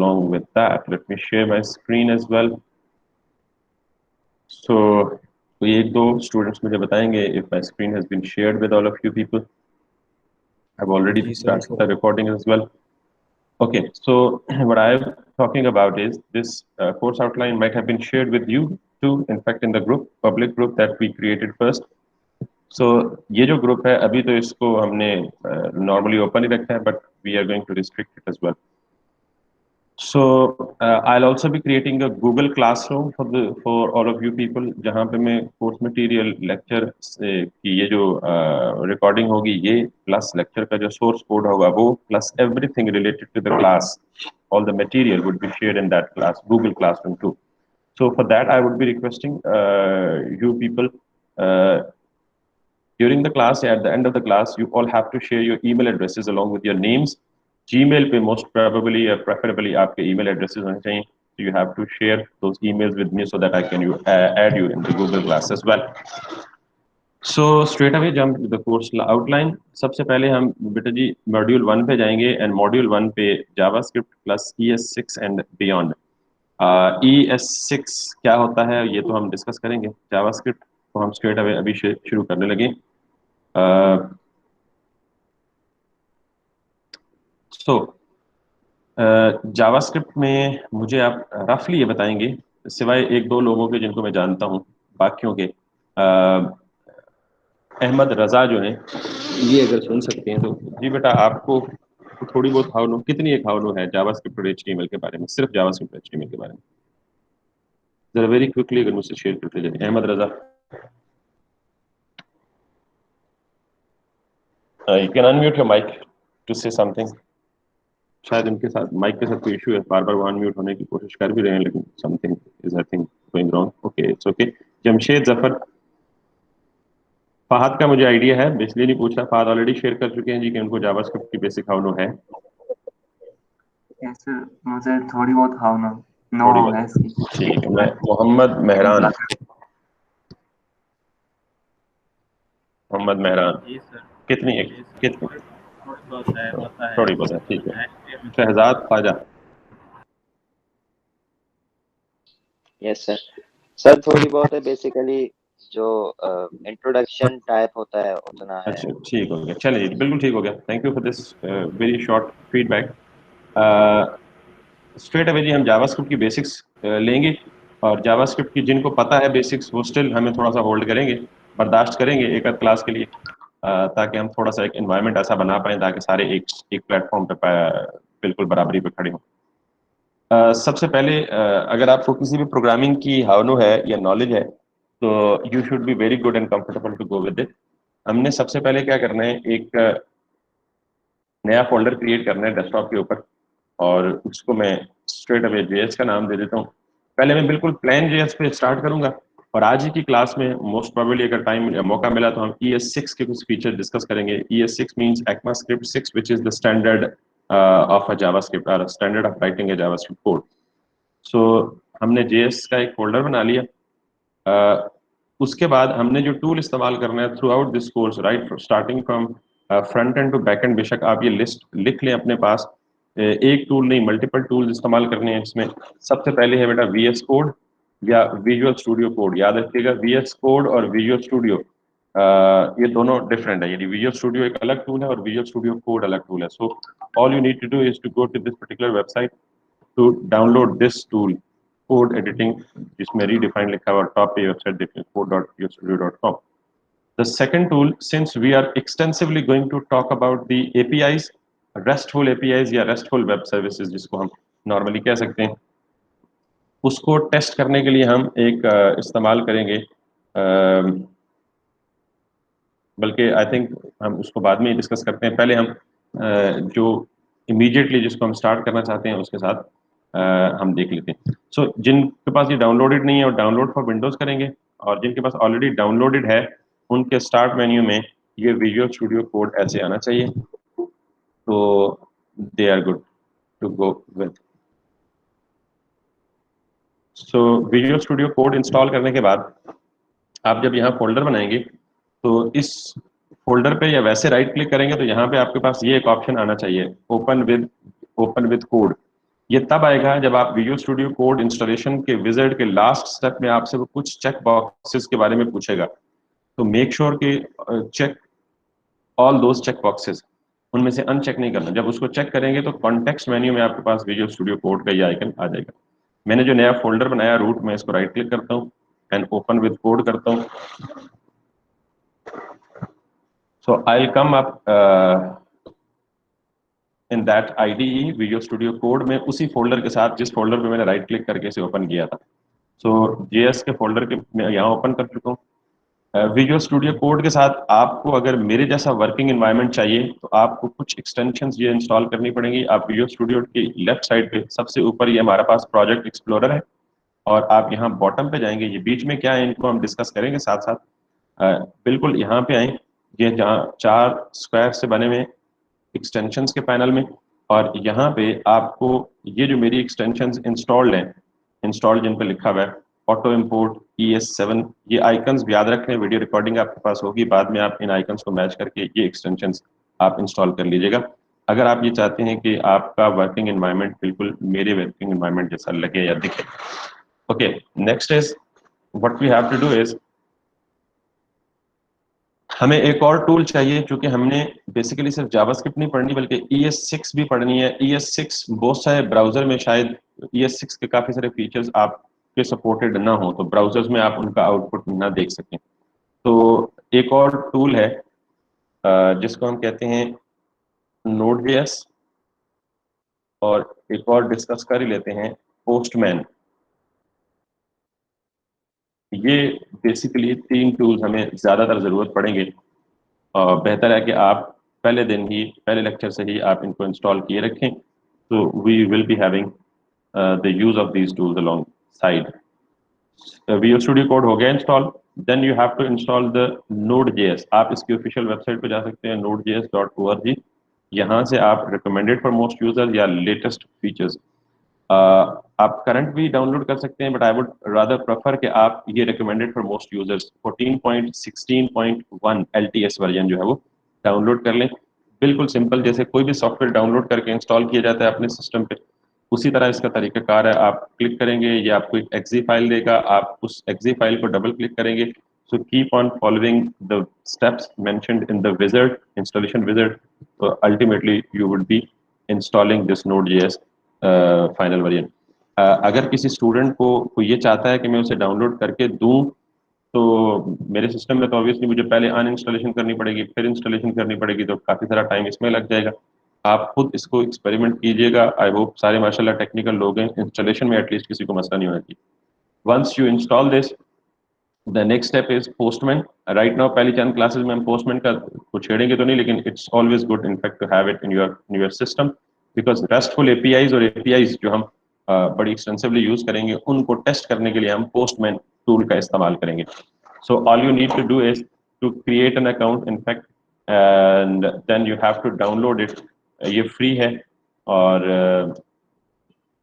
along with that, let me share my screen as well. So ये एक दो students मुझे बताएंगे if my screen has been shared with all of you people. I've already started the recording as well. Okay, so what I'm talking about is this course outline might have been shared with you too, in fact, in the group, public group that we created first. So ये जो group है अभी तो इसको हमने normally open ही रखा है, but we are going to restrict it as well. So I'll also be creating a Google Classroom for all of you people, जहाँ पे मैं course material lecture की ये जो recording होगी ये plus lecture का जो source code होगा वो plus everything related to the class, all the material would be shared in that class Google Classroom too. So for that I would be requesting you people during the class, at the end of the class, you all have to share your email addresses along with your names. Gmail पे most probably or preferably आपके email addresses होने चाहिए. So you have to share those emails with me so that I can add you in the Google Class as well. So straight away jump to the course outline. सबसे पहले हम बेटा जी module 1 पे जाएंगे and module 1 पे JavaScript plus ES6 and beyond. ES6 क्या होता है ये तो हम डिस्कस करेंगे. JavaScript को हम स्ट्रेट अवे अभी शुरू करने लगे. सो जावास्क्रिप्ट में मुझे आप रफली ये बताएंगे, सिवाय एक दो लोगों के जिनको मैं जानता हूँ, बाकियों के अहमद रजा जो हैं ये अगर सुन सकते हैं तो जी बेटा आपको थोड़ी बहुत हाउ कितनी एक हाउ है जावास्क्रिप्ट और एचटीएमएल के बारे में, सिर्फ जावास्क्रिप्ट और एचटीएमएल के बारे में जरा वेरी क्विकली अगर मुझसे शेयर करते जाए. अहमद रजा, you can unmute your mic to say something. शायद इनके साथ माइक के साथ कोई इशू है, बार बार वो अनम्यूट होने की कोशिश कर भी रहे हैं लेकिन something is I think going wrong. Okay it's okay. Jamshed Zafar, Fahad का मुझे आइडिया है, इसलिए नहीं पूछा, फहद ऑलरेडी शेयर कर चुके हैं जी कि उनको जावास्क्रिप्ट की बेसिक हाउ नो है. यस सर, मुझे थोड़ी बहुत हाउ नो है इसकी. ठीक है. मैं मोहम्मद मेहरान, मोहम्मद मेहरान जी सर. कितनी है? कितनी? थोड़ी बहुत है. ठीक है. Shahzad Khwaja. Yes sir. Sir थोड़ी बहुत है, बेसिकली जो इंट्रोडक्शन टाइप होता है उतना है. अच्छा ठीक हो गया, चलिए बिल्कुल ठीक हो गया. Thank you for this very short feedback. Straight away जी हम जावास्क्रिप्ट की बेसिक्स लेंगे और जावास्क्रिप्ट की जिनको पता है बेसिक्स वो स्टिल हमें थोड़ा सा होल्ड करेंगे, बर्दाश्त करेंगे एक आध क्लास के लिए, ताकि हम थोड़ा सा एक एनवायरनमेंट ऐसा बना पाएं ताकि सारे एक प्लेटफॉर्म पे बिल्कुल बराबरी पे खड़े हों. सबसे पहले अगर आपको किसी भी प्रोग्रामिंग की हाउ है या नॉलेज है तो you should be very good and comfortable to go with it. हमने सबसे पहले क्या करना है, एक नया फोल्डर क्रिएट करना है डेस्कटॉप के ऊपर और उसको मैं स्ट्रेट अवे जेएस का नाम दे देता हूँ. पहले मैं बिल्कुल प्लेन जेएस पे स्टार्ट करूंगा और आज ही की क्लास में मोस्ट प्रोबेबली अगर टाइम या मौका मिला तो हम ES6 के कुछ फीचर डिस्कस करेंगे. ES6 means ECMAScript 6 which is the standard of a JavaScript और standard of writing a JavaScript code. So हमने जेएस का एक फोल्डर बना लिया. उसके बाद हमने जो टूल इस्तेमाल करना है throughout this course, right starting from front end to back end, बेशक आप ये लिस्ट लिख लें अपने पास, एक टूल नहीं मल्टीपल टूल्स इस्तेमाल करने हैं इसमें. सबसे पहले है बेटा VS कोड या विजुअल स्टूडियो कोड. याद रखिएगा VS कोड और विजुअल स्टूडियो ये दोनों डिफरेंट है, यानी विजुअल स्टूडियो एक अलग टूल है और विजुअल स्टूडियो कोड अलग टूल है. So all you need to do is to go to this particular website to download this tool code editing, जिसमें रीडिफाइन लिखा हुआ टॉप पे website code.visualstudio.com. The second tool, since we are extensively going to talk about the APIs, RESTful APIs या RESTful web services जिसको हम normally कह सकते हैं, उसको टेस्ट करने के लिए हम एक इस्तेमाल करेंगे, बल्कि आई थिंक हम उसको बाद में डिस्कस करते हैं. पहले हम जो इमीडिएटली जिसको हम स्टार्ट करना चाहते हैं उसके साथ हम देख लेते हैं. सो जिनके पास ये डाउनलोडेड नहीं है और डाउनलोड फॉर विंडोज करेंगे और जिनके पास ऑलरेडी डाउनलोडेड है उनके स्टार्ट मेन्यू में ये विजुअल स्टूडियो कोड ऐसे आना चाहिए. तो they are good to go with. So visual studio code install करने के बाद आप जब यहाँ फोल्डर बनाएंगे तो इस फोल्डर पे या वैसे राइट क्लिक करेंगे तो यहाँ पे आपके पास ये एक ऑप्शन आना चाहिए ओपन विद कोड. ये तब आएगा जब आप विजुअल स्टूडियो कोड इंस्टॉलेशन के विजिट के लास्ट स्टेप में आपसे वो कुछ चेक बॉक्सेस के बारे में पूछेगा, तो मेक श्योर कि check all those check boxes, उनमें से अनचेक नहीं करना। जब उसको चेक करेंगे तो कॉन्टेक्स्ट मेन्यू में आपके पास विजुअल स्टूडियो कोड का ये आइकन आ जाएगा। मैंने जो नया फोल्डर बनाया रूट में, इसको राइट क्लिक करता हूँ एंड ओपन विद कोड करता हूँ। So I will come up in that IDE Visual studio Code में, उसी फोल्डर के साथ जिस फोल्डर पे मैंने राइट क्लिक करके इसे ओपन किया था। सो JS के फोल्डर के मैं यहाँ ओपन कर चुका हूँ। विजुअल स्टूडियो कोड के साथ आपको अगर मेरे जैसा वर्किंग एनवायरनमेंट चाहिए तो आपको कुछ एक्सटेंशंस ये इंस्टॉल करनी पड़ेंगी। आप विजुअल स्टूडियो की लेफ्ट साइड पे सबसे ऊपर ये हमारा पास प्रोजेक्ट एक्सप्लोरर है, और आप यहाँ बॉटम पे जाएंगे, ये बीच में क्या है इनको हम डिस्कस करेंगे साथ साथ। बिल्कुल यहाँ पे आए, ये जहाँ 4 स्क्वायर से बने हुए एक्सटेंशंस के पैनल में, और यहाँ पे आपको ये जो मेरी एक्सटेंशंस इंस्टॉल्ड हैं, इंस्टॉल्ड जिन पे लिखा हुआ है ऑटो इंपोर्ट ES7, ये आइकन्स याद रखें, वीडियो रिकॉर्डिंग आपके पास होगी, बाद में आप इन आइकन्स को मैच करके ये एक्सटेंशंस आप इंस्टॉल कर लीजिएगा अगर आप ये चाहते हैं कि आपका वर्किंग एनवायरनमेंट बिल्कुल मेरे वर्किंग एनवायरनमेंट जैसा लगे या दिखे। Okay, next is what we have to do is, हमें एक और टूल चाहिए, क्योंकि हमने बेसिकली सिर्फ जावास्क्रिप्ट नहीं पढ़नी बल्कि ES6 भी पढ़नी है। ES6 बहुत सारे ब्राउजर में शायद ES6 के काफी सारे फीचर्स आपके सपोर्टेड ना हो, तो ब्राउजर्स में आप उनका आउटपुट ना देख सकें। तो एक और टूल है जिसको हम कहते हैं Node.js, और एक और डिस्कस कर ही लेते हैं पोस्टमैन। ये बेसिकली 3 टूल्स हमें ज्यादातर जरूरत पड़ेंगे, और बेहतर है कि आप पहले दिन ही, पहले लेक्चर से ही आप इनको इंस्टॉल किए रखें, तो we will be having the use of these tools alongside. Visual studio code हो गया install, then you have to install the Node.js। आप इसकी ऑफिशियल वेबसाइट पे जा सकते हैं nodejs.org, यहाँ से आप रिकमेंडेड फॉर मोस्ट यूजर या लेटेस्ट फीचर्स आप करंट भी डाउनलोड कर सकते हैं, but I would rather prefer कि आप ये recommended for most users 14.16.1 LTS version जो है वो डाउनलोड कर लें। बिल्कुल सिंपल, जैसे कोई भी सॉफ्टवेयर डाउनलोड करके इंस्टॉल किया जाता है अपने सिस्टम पे, उसी तरह इसका तरीकाकार है। आप क्लिक करेंगे, ये आपको एक exe फाइल देगा, आप उस exe फाइल को डबल क्लिक करेंगे। So keep on following the steps mentioned in the wizard, installation wizard, तो ultimately you would be installing this Node.js final version. अगर किसी स्टूडेंट को ये चाहता है कि मैं उसे डाउनलोड करके दूं, तो मेरे सिस्टम में तो ऑब्वियसली मुझे पहले अनइंस्टॉलेशन करनी पड़ेगी, फिर इंस्टॉलेशन करनी पड़ेगी, तो काफ़ी सारा टाइम इसमें लग जाएगा। आप खुद इसको एक्सपेरिमेंट कीजिएगा। आई होप सारे माशाल्लाह टेक्निकल लोग हैं, इंस्टॉलेशन में एटलीस्ट किसी को मसला नहीं होना चाहिए। Once you install this, the next step is postman. Right now पहली चंद क्लासेस में हम पोस्टमैन का कुछ छेड़ेंगे तो नहीं, लेकिन it's always good in fact to have it in your system, because restful APIs और एपीआईज जो हम बड़ी एक्सटेंसिवली यूज करेंगे, उनको टेस्ट करने के लिए हम पोस्टमैन टूल का इस्तेमाल करेंगे। So all you need to do is to create an account in fact, and then you have to download it. ये फ्री है, और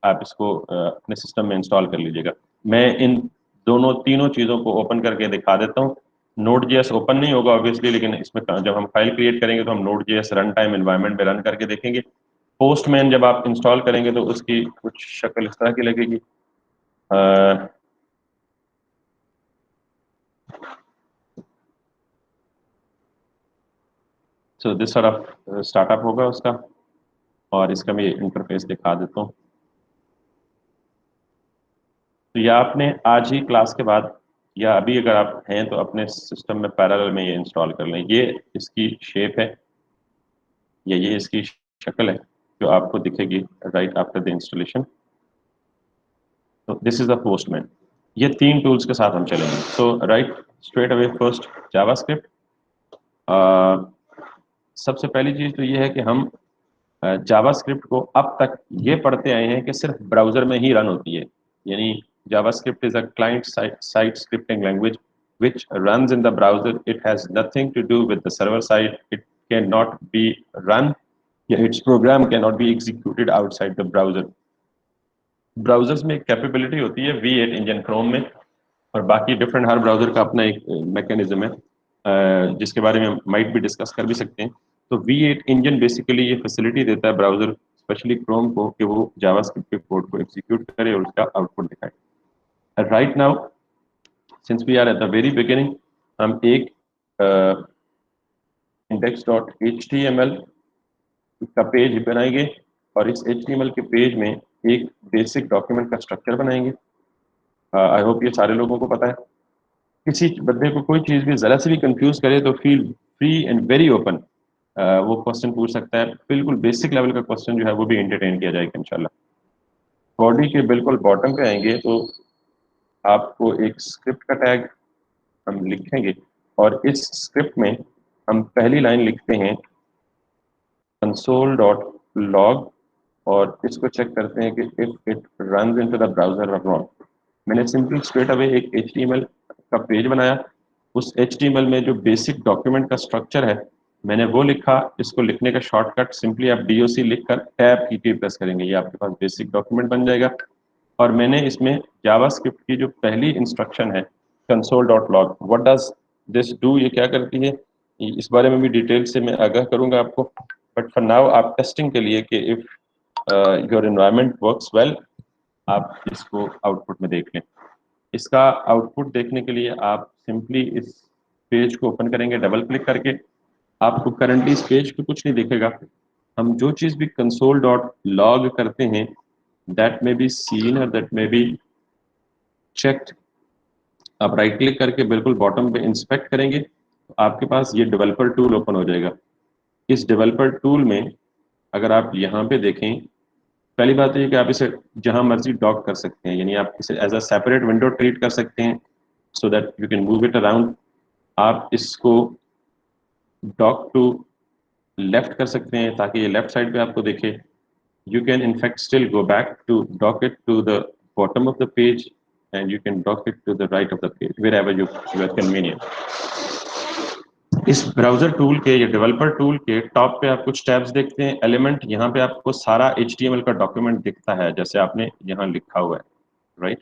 आप इसको अपने सिस्टम में इंस्टॉल कर लीजिएगा। मैं इन तीनों चीज़ों को ओपन करके दिखा देता हूँ। Node.js ओपन नहीं होगा ऑब्वियसली, लेकिन इसमें जब हम फाइल क्रिएट करेंगे तो हम Node.js रन टाइम एनवायरनमेंट में रन करके देखेंगे। पोस्टमैन जब आप इंस्टॉल करेंगे तो उसकी कुछ शक्ल इस तरह की लगेगी। So this sort of startup होगा उसका, और इसका मैं इंटरफेस दिखा देता हूँ। तो या आपने आज ही क्लास के बाद, या अभी अगर आप हैं तो अपने सिस्टम में पैरेलल में ये इंस्टॉल कर लें। ये इसकी शेप है, या ये इसकी शक्ल है जो आपको दिखेगी राइट आफ्टर द इंस्टॉलेशन। तो दिस इज द पोस्टमैन। ये 3 टूल्स के साथ हम चलेंगे। So right straight away first JavaScript. सबसे पहली चीज तो ये है कि हम जावास्क्रिप्ट को अब तक ये पढ़ते आए हैं कि सिर्फ ब्राउजर में ही रन होती है, यानी JavaScript is a client-side scripting language which runs in the browser. It has nothing to do with the server side. It cannot be run, its program cannot be executed outside the browser. Browsers में एक capability होती है V8 engine Chrome में, और बाकी different हर browser का अपना एक मैकेनिज्म है जिसके बारे में माइट भी डिस्कस कर भी सकते हैं। तो V8 इंजन बेसिकली ये फैसिलिटी देता है ब्राउजर स्पेशली क्रोम को कि वो जावास्क्रिप्ट के कोड को एग्जीक्यूट करे और उसका आउटपुट दिखाए। Right now since we are at the very beginning, हम एक index.html का पेज बनाएंगे और इस HTML के पेज में एक बेसिक डॉक्यूमेंट का स्ट्रक्चर बनाएंगे। आई होप ये सारे लोगों को पता है। किसी बंदे को कोई चीज़ भी ज़रा से भी कंफ्यूज करे तो feel free and very open, वो क्वेश्चन पूछ सकता है। बिल्कुल बेसिक लेवल का क्वेश्चन जो है वो भी एंटरटेन किया जाएगा इंशाल्लाह। बॉडी के बिल्कुल बॉटम पे आएंगे तो आपको एक स्क्रिप्ट का टैग हम लिखेंगे और इस स्क्रिप्ट में हम पहली लाइन लिखते हैं console.log और इसको चेक करते हैं कि if it runs into the browser और नॉट। मैंने सिंपल स्ट्रेट अवे एक HTML का पेज बनाया, उस HTML में जो बेसिक डॉक्यूमेंट का स्ट्रक्चर है मैंने वो लिखा। इसको लिखने का शॉर्टकट सिंपली आप DOC लिखकर टैब की प्रेस करेंगे, ये आपके पास बेसिक डॉक्यूमेंट बन जाएगा। और मैंने इसमें जावास्क्रिप्ट की जो पहली इंस्ट्रक्शन है console.log, what does this do, ये क्या करती है, इस बारे में भी डिटेल से मैं आगाह करूंगा आपको। बट फॉर नाउ आप टेस्टिंग के लिए कि if your environment works well, आप इसको आउटपुट में देख लें। इसका आउटपुट देखने के लिए आप सिंपली इस पेज को ओपन करेंगे डबल क्लिक करके। आपको करंटली इस पेज पे कुछ नहीं दिखेगा। हम जो चीज़ भी console.log करते हैं दैट में बी सीन और दैट में बी चेक्ड। आप राइट क्लिक करके बिल्कुल बॉटम पे इंस्पेक्ट करेंगे तो आपके पास ये डेवलपर टूल ओपन हो जाएगा। इस डेवलपर टूल में अगर आप यहाँ पे देखें, पहली बात ये कि आप इसे जहां मर्जी डॉक कर सकते हैं, यानी आप इसे as a separate window treat कर सकते हैं so that you can move it around. आप इसको डॉक टू लेफ्ट कर सकते हैं ताकि ये लेफ्ट साइड पे आपको दिखे। You can in fact still go back to dock it to the bottom of the page and you can dock it to the right of the page wherever you are convenient. इस browser tool के या developer tool के top पे आप कुछ tabs देखते हैं, element, यहाँ पे आपको सारा HTML का डॉक्यूमेंट दिखता है जैसे आपने यहाँ लिखा हुआ है, राइट।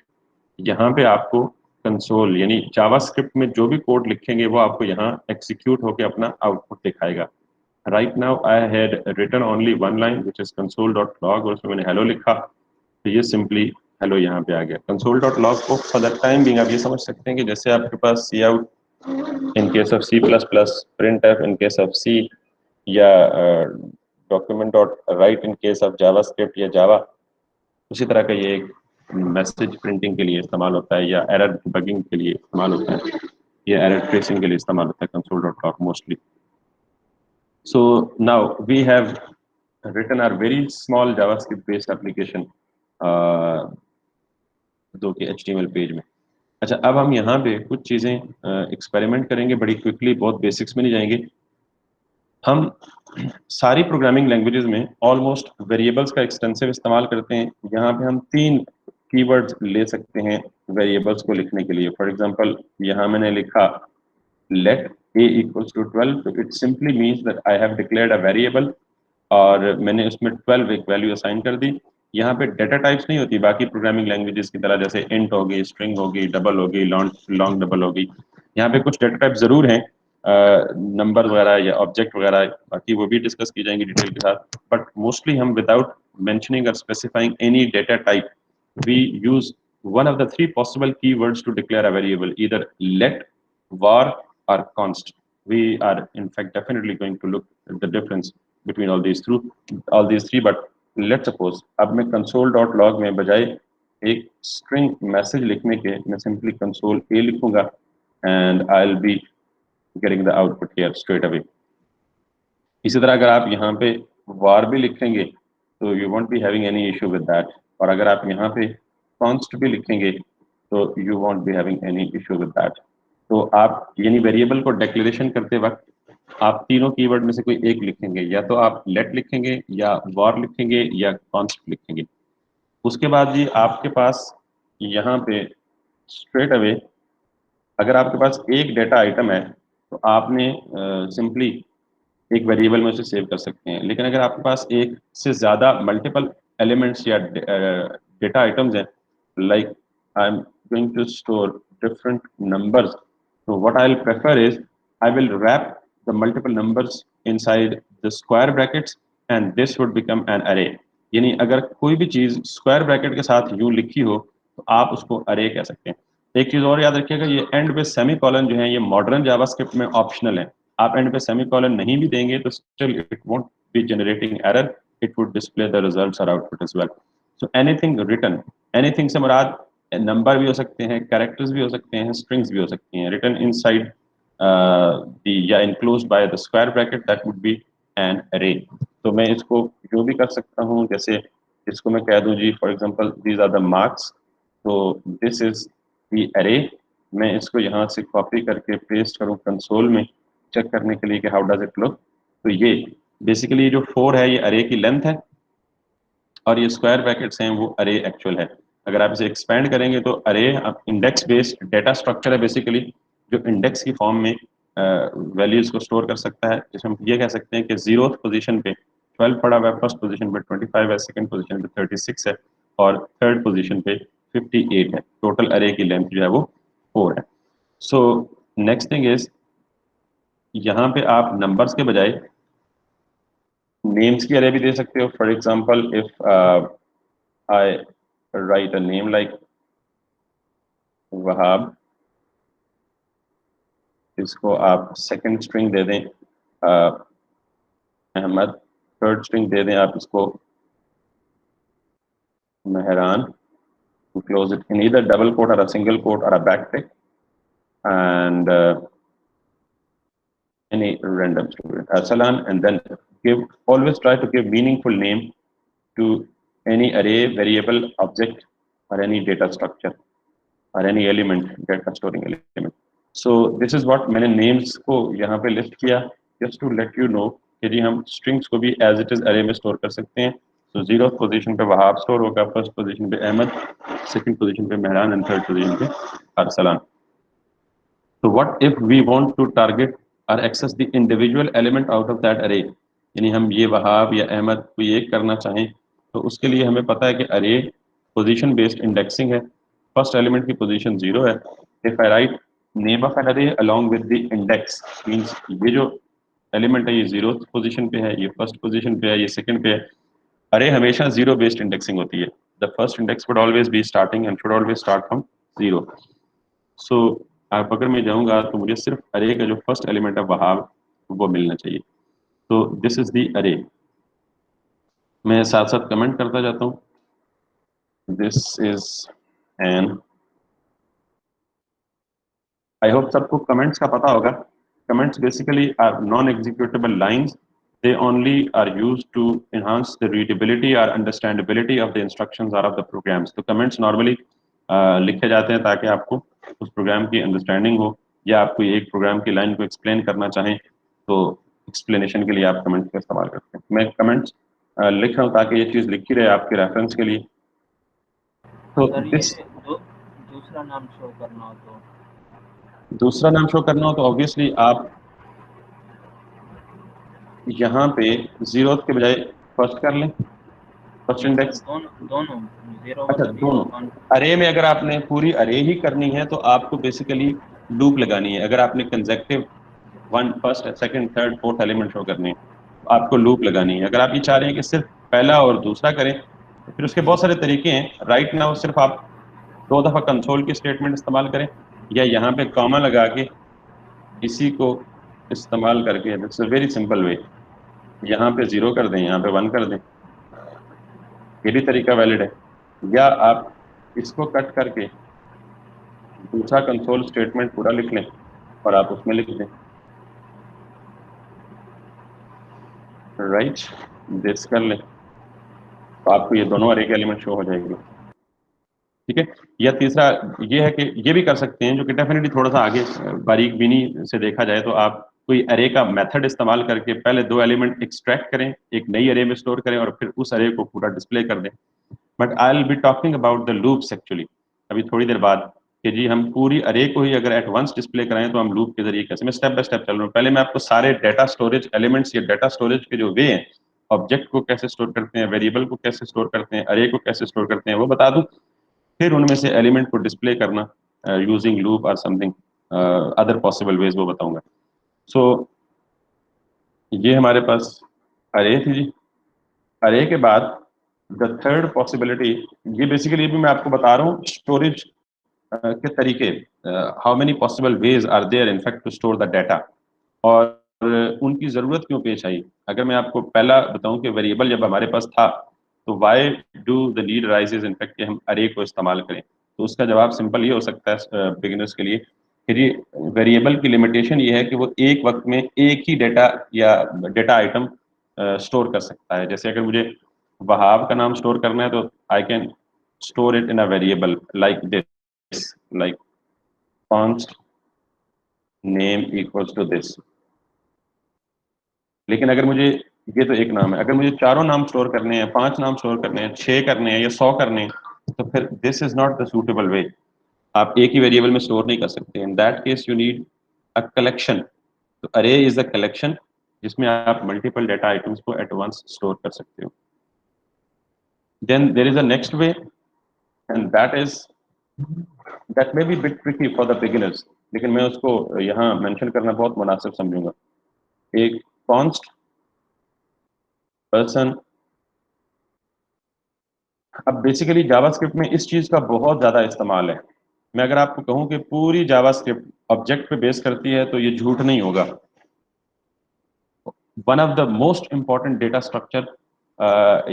यहाँ पे आपको कंसोल यानी जावास्क्रिप्ट में जो भी कोड लिखेंगे वो आपको यहाँ एग्जीक्यूट होकर अपना आउटपुट दिखाएगा। Right now I had written only one line which is console.log और उसमें मैंने हेलो लिखा तो ये सिंपली हेलो यहाँ पे आ गया। console.log को फॉर द टाइम बिंग आप ये समझ सकते हैं कि जैसे आपके पास सी out in case of C++, printf in case of C, या document.write in case of JavaScript या Java, उसी तरह का ये एक मैसेज प्रिंटिंग के लिए इस्तेमाल होता है या एरर डिबगिंग के लिए इस्तेमाल होता है या एरर ट्रेसिंग के लिए इस्तेमाल होता है console.log mostly. So now we have written our very small JavaScript based application दो के HTML पेज में। अच्छा, अब हम यहाँ पे कुछ चीज़ें एक्सपेरिमेंट करेंगे बड़ी क्विकली, बहुत बेसिक्स में नहीं जाएंगे हम। सारी प्रोग्रामिंग लैंग्वेजेस में ऑलमोस्ट वेरिएबल्स का एक्सटेंसिव इस्तेमाल करते हैं। यहाँ पे हम 3 कीवर्ड्स ले सकते हैं वेरिएबल्स को लिखने के लिए। फॉर एग्जांपल यहाँ मैंने लिखा let a equals to 12, तो it simply means that I have declared a variable और मैंने उसमें 12 एक वैल्यू असाइन कर दी। यहाँ पे डेटा टाइप्स नहीं होती बाकी प्रोग्रामिंग लैंग्वेजेस की तरह, जैसे इंट होगी, स्ट्रिंग होगी, डबल होगी, लॉन्ग डबल होगी। यहाँ पे कुछ डेटा टाइप जरूर हैं, नंबर वगैरह या ऑब्जेक्ट वगैरह, बाकी वो भी डिस्कस की जाएंगी डिटेल के साथ। बट मोस्टली हम विदाउट मेंशनिंग और specifying any data type we use one of the 3 possible keywords to declare a variable, either let, var or const. We are in fact definitely going to look at the difference between all these three, but let's suppose अब मैं console.log में बजाय एक string message लिखने के मैं simply console a लिखूंगा and I'll be getting the output here straight away. इसी तरह अगर आप यहाँ पे var भी लिखेंगे तो you won't be having any issue with that, और अगर आप यहाँ पे const भी लिखेंगे तो you won't be having any issue with that. तो आप यानी वेरिएबल को डिक्लेरेशन करते वक्त आप तीनों कीवर्ड में से कोई एक लिखेंगे, या तो आप let लिखेंगे या var लिखेंगे या const लिखेंगे। उसके बाद जी आपके पास यहाँ पे स्ट्रेट अवे अगर आपके पास एक डेटा आइटम है तो आपने सिंपली एक वेरिएबल में उसे सेव कर सकते हैं। लेकिन अगर आपके पास एक से ज़्यादा मल्टीपल एलिमेंट्स या डेटा आइटम्स हैं, like I am going to store different numbers, so what I'll prefer is I will wrap the multiple numbers inside the square brackets and this would become an array. यानी अगर कोई भी चीज square bracket के साथ यूं लिखी हो तो आप उसको अरे कह सकते हैं। एक चीज और याद रखिएगा, ये एंड पे सेमी कॉलन जो है ये मॉडर्न जावास्क्रिप्ट में ऑप्शनल है। आप एंड पे सेमी कॉलन नहीं भी देंगे तो still it won't be generating error, it would display the results और output as well. So anything written, anything से मुराद नंबर भी हो सकते हैं, कैरेक्टर्स भी हो सकते हैं, स्ट्रिंग्स भी हो सकती हैं, रिटन इनसाइड या enclosed by the square bracket that would be an array. तो मैं इसको जो भी कर सकता हूँ, जैसे इसको मैं कह दूं जी for example these are the marks, so this is the array. मैं इसको यहाँ से कॉपी करके पेस्ट करूँ कंसोल में चेक करने के लिए कि हाउ डज इट लुक। तो ये बेसिकली जो 4 है ये अरे की लेंथ है और ये स्क्वायर ब्रैकेट्स हैं वो अरे एक्चुअल है। अगर आप इसे एक्सपेंड करेंगे तो अरे इंडेक्स बेस्ड डेटा स्ट्रक्चर है बेसिकली, जो इंडेक्स की फॉर्म में वैल्यूज को स्टोर कर सकता है, जिसमें हम ये कह सकते हैं कि 0th पोजीशन पे 12 पड़ा हुआ है, फर्स्ट पोजीशन पे 25 है, सेकंड पोजीशन पे 36 है और थर्ड पोजीशन पे 58 है। टोटल अरे की लेंथ जो है वो 4 है। सो नेक्स्ट थिंग इज, यहाँ पे आप नंबर्स के बजाय नेम्स की अरे भी दे सकते हो। For example if I right a name like Wahab, इसको आप सेकंड स्ट्रिंग दे दें अहमद, थर्ड स्ट्रिंग दे दें आप इसको Mehran, close it in either double quote or a single quote or a backtick, and any random student Arsalan, and then always try to give meaningful name to any array, variable, object or any data structure or any element, data storing element. So this is what मैंने names को यहाँ पे list किया just to let you know कि जी हम strings को भी as it is array में store कर सकते हैं। So 0th पोजीशन पे वहाब स्टोर होगा, फर्स्ट पोजीशन पे अहमद, सेकंड पोजीशन पे मेहरान एंड थर्ड पोजीशन पे Arsalan. So what if we want to target or access the individual element out of that array, यानी हम ये वहाब या अहमद कोई एक करना चाहें तो उसके लिए हमें पता है कि अरे पोजीशन बेस्ड इंडेक्सिंग है, फर्स्ट एलिमेंट की पोजीशन 0 है। If I write name of an array along with the index means ये जो एलिमेंट है ये 0th पोजीशन पे है, ये फर्स्ट पोजीशन पे है, ये सेकंड पे है। अरे हमेशा 0 बेस्ड इंडेक्सिंग होती है। The first index would always be starting and should always start from 0। सो अब अगर मैं जाऊंगा तो मुझे सिर्फ अरे का जो फर्स्ट एलिमेंट है वहाब वो मिलना चाहिए। तो दिस इज द अरे। मैं साथ साथ कमेंट करता जाता हूँ। This is an, I hope सबको कमेंट्स का पता होगा। Comments basically are non executable lines, they only are used to enhance the readability or understandability of the instructions or of the programs। तो कमेंट्स नॉर्मली लिखे जाते हैं ताकि आपको उस प्रोग्राम की अंडरस्टैंडिंग हो या आप कोई एक प्रोग्राम की लाइन को एक्सप्लेन करना चाहें तो एक्सप्लेनेशन के लिए आप कमेंट्स का इस्तेमाल करते हैं। मैं कमेंट्स लिख रहा हूँ ताकि ये चीज़ लिखी रहे आपके रेफरेंस के लिए। तो दिस दूसरा नाम शो करना हो तो, दूसरा नाम शो करना हो तो ऑब्वियसली आप यहाँ पे 0th के बजाय फर्स्ट कर लें, फर्स्ट इंडेक्स। दोनों 0 अच्छा वाला भी दोनों और 1। अरे में अगर आपने पूरी अरे ही करनी है तो आपको बेसिकली लूप लगानी है। अगर आपने consecutive 1 first second third fourth element show करने हैं तो आपको लूप लगानी है। अगर आप ये चाह रहे हैं कि सिर्फ पहला और दूसरा करें तो फिर उसके बहुत सारे तरीके हैं। राइट नाउ सिर्फ आप 2 दफा कंसोल की स्टेटमेंट इस्तेमाल करें या यहाँ पे कॉमा लगा के इसी को इस्तेमाल करके, it's a very simple way, यहाँ पे 0 कर दें, यहाँ पे 1 कर दें, ये भी तरीका वैलिड है। या आप इसको कट करके दूसरा कंसोल स्टेटमेंट पूरा लिख लें और आप उसमें लिख दें राइट, दिस कर लें तो आपको ये दोनों अरे के एलिमेंट शो हो जाएंगे। ठीक है। या तीसरा ये है कि ये भी कर सकते हैं जो कि डेफिनेटली थोड़ा सा आगे बारीक बीनी से देखा जाए तो आप कोई अरे का मेथड इस्तेमाल करके पहले 2 एलिमेंट एक्सट्रैक्ट करें, एक नई अरे में स्टोर करें और फिर उस अरे को पूरा डिस्प्ले कर दें। But I will be talking about the loops actually अभी थोड़ी देर बाद कि जी हम पूरी अरे को ही अगर एट वंस डिस्प्ले कराएं तो हम लूप के जरिए कैसे। मैं स्टेप बाय स्टेप चल रहा हूँ। पहले मैं आपको सारे डेटा स्टोरेज एलिमेंट्स या डेटा स्टोरेज के जो वे हैं, ऑब्जेक्ट को कैसे स्टोर करते हैं, वेरिएबल को कैसे स्टोर करते हैं, अरे को कैसे स्टोर करते हैं वो बता दूं, फिर उनमें से एलिमेंट को डिस्प्ले करना यूजिंग लूप और समथिंग अदर पॉसिबल वेज वो बताऊंगा। सो ये हमारे पास अरे थी जी। अरे के बाद द थर्ड पॉसिबिलिटी, ये बेसिकली भी मैं आपको बता रहा हूँ स्टोरेज के तरीके, how many possible ways are there in fact to store the data, और उनकी ज़रूरत क्यों पेश आई। अगर मैं आपको पहला बताऊं कि वेरिएबल जब हमारे पास था तो why do the need rises in fact कि हम अरे को इस्तेमाल करें, तो उसका जवाब सिंपल ये हो सकता है बिगिनर्स के लिए कि वेरिएबल की लिमिटेशन ये है कि वो एक वक्त में एक ही डेटा या डेटा आइटम स्टोर कर सकता है। जैसे अगर मुझे वहाब का नाम स्टोर करना है तो I can store it in a variable like this, like const name equals to this। लेकिन अगर मुझे, ये तो एक नाम है, अगर मुझे चारों नाम स्टोर करने हैं, 5 नाम स्टोर करने हैं, 6 करने हैं या 100 करने हैं, तो फिर this is not the suitable way. आप एक ही वेरिएबल में स्टोर नहीं कर सकते। In that case you need a collection. तो अरे इज अ कलेक्शन जिसमें आप मल्टीपल डेटा आइटम्स को एट वंस स्टोर कर सकते हो। Then there is a next way and that may be bit tricky for the beginners, लेकिन मैं उसको यहाँ मेंशन करना बहुत मुनासिब समझूंगा। एक कॉन्स्ट पर्सन, अब बेसिकली जावास्क्रिप्ट में इस चीज का बहुत ज्यादा इस्तेमाल है। मैं अगर आपको कहूं कि पूरी जावास्क्रिप्ट ऑब्जेक्ट पे बेस करती है तो ये झूठ नहीं होगा। One of the most important data structure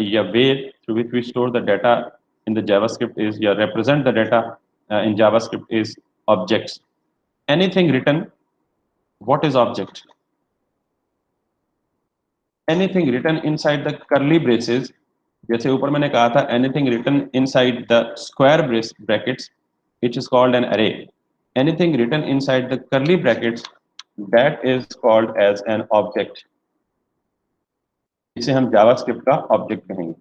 या way through which we store the data in the JavaScript is या represent the data in JavaScript is objects. Anything written, what is object? Anything written inside the curly braces, जैसे ऊपर मैंने कहा था anything written inside the square brackets which is called an array. Anything written inside the curly brackets, that is called as an object. इसे हम JavaScript का object कहेंगे।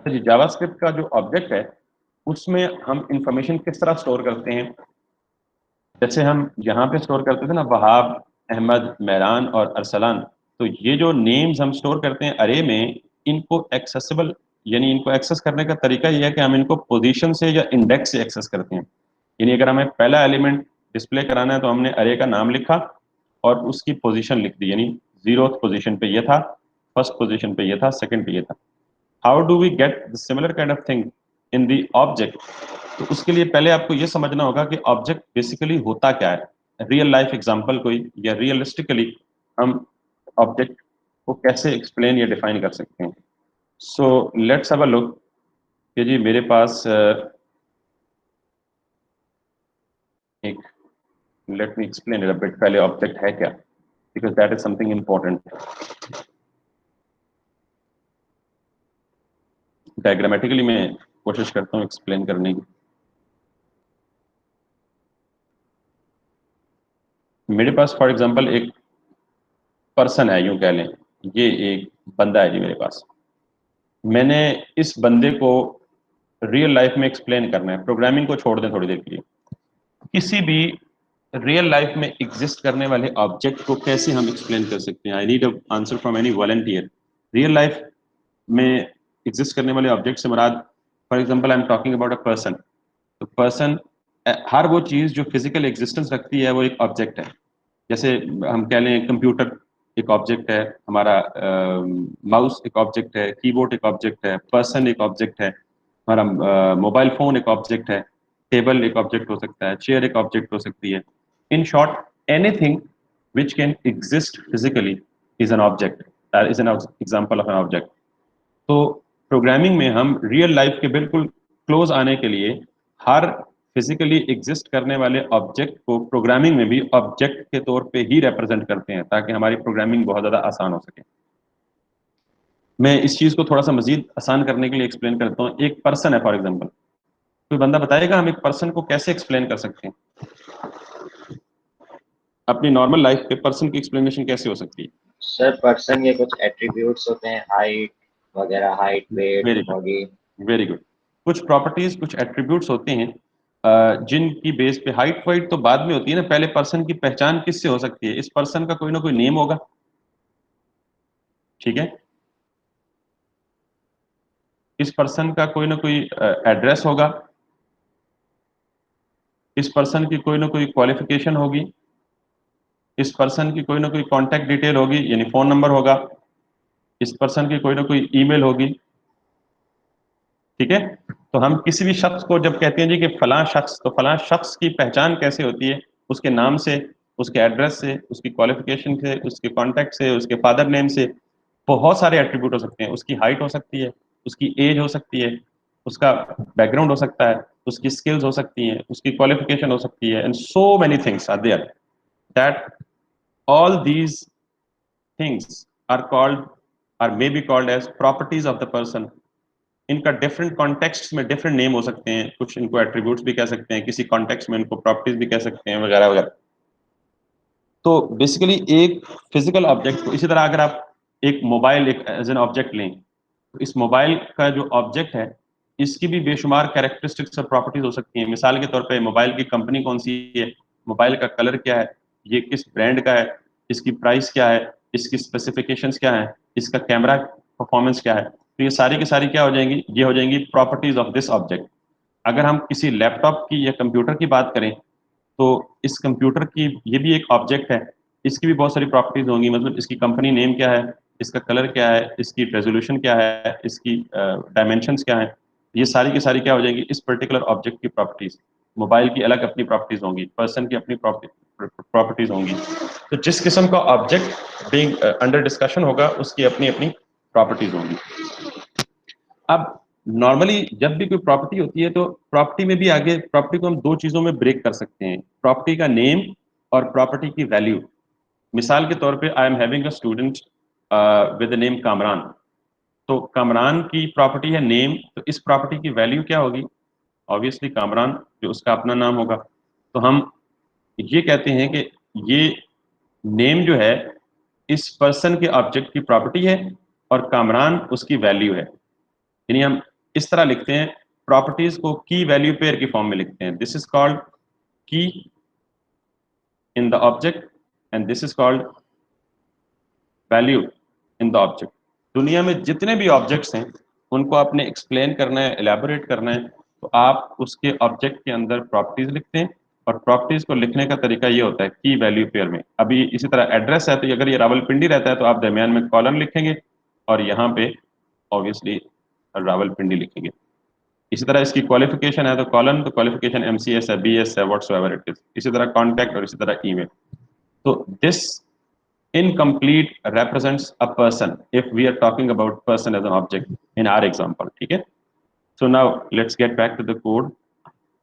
जी, JavaScript का जो ऑब्जेक्ट है उसमें हम इंफॉर्मेशन किस तरह स्टोर करते हैं, जैसे हम यहाँ पे स्टोर करते थे ना वहाब, अहमद, मेहरान और अरसलान, तो ये जो नेम्स हम स्टोर करते हैं अरे में, इनको एक्सेसिबल यानी इनको एक्सेस करने का तरीका ये है कि हम इनको पोजीशन से या इंडेक्स से एक्सेस करते हैं। यानी अगर हमें पहला एलिमेंट डिस्प्ले कराना है तो हमने अरे का नाम लिखा और उसकी पोजीशन लिख दी, यानी 0th पोजीशन पे ये था, फर्स्ट पोजीशन पे ये था, सेकंड पे ये था। How do we get the similar kind of thing in the object? तो उसके लिए पहले आपको ये समझना होगा कि ऑब्जेक्ट बेसिकली होता क्या है। रियल लाइफ एग्जांपल कोई या रियलिस्टिकली हम ऑब्जेक्ट को कैसे एक्सप्लेन या डिफाइन कर सकते हैं। So let's have a look कि जी मेरे पास एक, let me explain it a bit, पहले ऑब्जेक्ट है क्या, because that is something important. Diagrammatically मैं कोशिश करता हूँ एक्सप्लेन करने की। मेरे पास फॉर एग्जांपल एक पर्सन है, यूं कह लें, ये एक बंदा है जी मेरे पास। मैंने इस बंदे को रियल लाइफ में एक्सप्लेन करना है, प्रोग्रामिंग को छोड़ दें थोड़ी देर के लिए। किसी भी रियल लाइफ में एग्जिस्ट करने वाले ऑब्जेक्ट को कैसे हम एक्सप्लेन कर सकते हैं? I need answer from any volunteer. Real life में एग्जिस्ट करने वाले ऑब्जेक्ट से मुराद, for example I am talking about a person. तो पर्सन, हर वो चीज जो फिजिकल एग्जिस्टेंस रखती है वो एक ऑब्जेक्ट है। जैसे हम कह लें कंप्यूटर एक ऑब्जेक्ट है हमारा, माउस एक ऑब्जेक्ट है, कीबोर्ड एक ऑब्जेक्ट है, पर्सन एक ऑब्जेक्ट है, हमारा मोबाइल फोन एक ऑब्जेक्ट है, टेबल एक ऑब्जेक्ट हो सकता है, चेयर एक ऑब्जेक्ट हो सकती है। In short anything which can exist physically is an object, is an example of an object. तो प्रोग्रामिंग में हम रियल लाइफ के बिल्कुल क्लोज आने के लिए हर फिजिकली एग्जिस्ट करने वाले ऑब्जेक्ट को प्रोग्रामिंग में भी ऑब्जेक्ट के तौर पे ही रिप्रेजेंट करते हैं ताकि हमारी प्रोग्रामिंग बहुत ज़्यादा आसान हो सके। मैं इस चीज़ को थोड़ा सा मजीद आसान करने के लिए एक्सप्लेन करता हूँ। एक पर्सन है फॉर एग्जाम्पल, कोई बंदा बताएगा हम एक पर्सन को कैसे एक्सप्लेन कर सकते हैं? अपनी नॉर्मल लाइफ पे पर्सन की एक्सप्लेनेशन कैसे हो सकती है? सर पर्सन के कुछ एट्रीब्यूट्स होते हैं, हाइट वगैरह, height, weight, very good, body. Very good. कुछ प्रॉपर्टीज, कुछ एट्रीब्यूट्स होते हैं जिनकी बेस पे, हाइट वाइट तो बाद में होती है ना, पहले पर्सन की पहचान किससे हो सकती है? इस पर्सन का कोई ना कोई नेम होगा, ठीक है, इस पर्सन का कोई ना कोई एड्रेस होगा, इस पर्सन की कोई ना कोई क्वालिफिकेशन होगी, इस पर्सन की कोई ना कोई कॉन्टैक्ट डिटेल होगी, यानी फोन नंबर होगा, इस पर्सन की कोई ना कोई ईमेल होगी, ठीक है। तो हम किसी भी शख्स को जब कहते हैं जी कि फलां शख्स, तो फलां शख्स की पहचान कैसे होती है? उसके नाम से, उसके एड्रेस से, उसकी क्वालिफिकेशन से, उसके कॉन्टैक्ट से, उसके फादर नेम से। बहुत सारे एट्रीब्यूट हो सकते हैं, उसकी हाइट हो सकती है, उसकी एज हो सकती है, उसका बैकग्राउंड हो सकता है, उसकी स्किल्स हो सकती हैं, उसकी क्वालिफिकेशन हो सकती है, and so many things are there that all these things are called or may be called as properties of the person. इनका डिफरेंट कॉन्टेक्स्ट में डिफरेंट नेम हो सकते हैं, कुछ इनको एट्रीब्यूट्स भी कह सकते हैं, किसी कॉन्टेक्स्ट में इनको प्रॉपर्टीज भी कह सकते हैं, वगैरह वगैरह। तो बेसिकली एक फिजिकल ऑब्जेक्ट को, इसी तरह अगर आप एक मोबाइल एक एज एन ऑब्जेक्ट लें, तो इस मोबाइल का जो ऑब्जेक्ट है, इसकी भी बेशुमार कैरेक्टरिस्टिक्स और प्रॉपर्टीज हो सकती हैं। मिसाल के तौर पे मोबाइल की कंपनी कौन सी है, मोबाइल का कलर क्या है, ये किस ब्रांड का है, इसकी प्राइस क्या है, इसकी स्पेसिफिकेशंस क्या है, इसका कैमरा परफॉर्मेंस क्या है। तो ये सारी की सारी क्या हो जाएंगी, ये हो जाएंगी प्रॉपर्टीज ऑफ दिस ऑब्जेक्ट। अगर हम किसी लैपटॉप की या कंप्यूटर की बात करें, तो इस कंप्यूटर की, ये भी एक ऑब्जेक्ट है, इसकी भी बहुत सारी प्रॉपर्टीज होंगी। मतलब इसकी कंपनी नेम क्या है, इसका कलर क्या है, इसकी रेजोल्यूशन क्या है, इसकी डायमेंशंस क्या है, ये सारी की सारी क्या हो जाएगी इस पर्टिकुलर ऑब्जेक्ट की प्रॉपर्टीज। मोबाइल की अलग अपनी प्रॉपर्टीज होंगी, पर्सन की अपनी प्रॉपर्टीज होंगी। तो जिस किस्म का ऑब्जेक्ट बीइंग अंडर डिस्कशन होगा, उसकी अपनी अपनी प्रॉपर्टीज होंगी। अब नॉर्मली जब भी कोई प्रॉपर्टी होती है, तो प्रॉपर्टी में भी आगे, प्रॉपर्टी को हम दो चीजों में ब्रेक कर सकते हैं, प्रॉपर्टी का नेम और प्रॉपर्टी की वैल्यू। मिसाल के तौर पे I am having a student with the name Kamran. तो कामरान की प्रॉपर्टी है नेम, तो इस प्रॉपर्टी की वैल्यू क्या होगी? ऑब्वियसली कामरान, जो उसका अपना नाम होगा। तो हम ये कहते हैं कि ये नेम जो है इस पर्सन के ऑब्जेक्ट की प्रॉपर्टी है, और कामरान उसकी वैल्यू है। यानी हम इस तरह लिखते हैं, प्रॉपर्टीज को की वैल्यू पेयर की फॉर्म में लिखते हैं। दिस इज कॉल्ड की इन the object and this is called value in the object. दुनिया में जितने भी ऑब्जेक्ट्स हैं, उनको आपने एक्सप्लेन करना है, एलैबोरेट करना है, तो आप उसके ऑब्जेक्ट के अंदर प्रॉपर्टीज लिखते हैं। और प्रॉपर्टीज को लिखने का तरीका ये होता है की वैल्यू पेयर में। अभी इसी तरह एड्रेस है, तो अगर ये रावलपिंडी रहता है, तो आप दरमियान में कॉलन लिखेंगे, और यहाँ पे ऑब्वियसली रावलपिंडी लिखेंगे। इसी तरह इसकी क्वालिफिकेशन है, तो कॉलन, तो क्वालिफिकेशन MCS है, BS है, व्हाट्सएवर इट इज। इसी तरह कॉन्टैक्ट, और इसी तरह ईमेल। तो this incomplete represents a person if we are talking about person as an object in our example, ठीक है। So now let's get back to the code।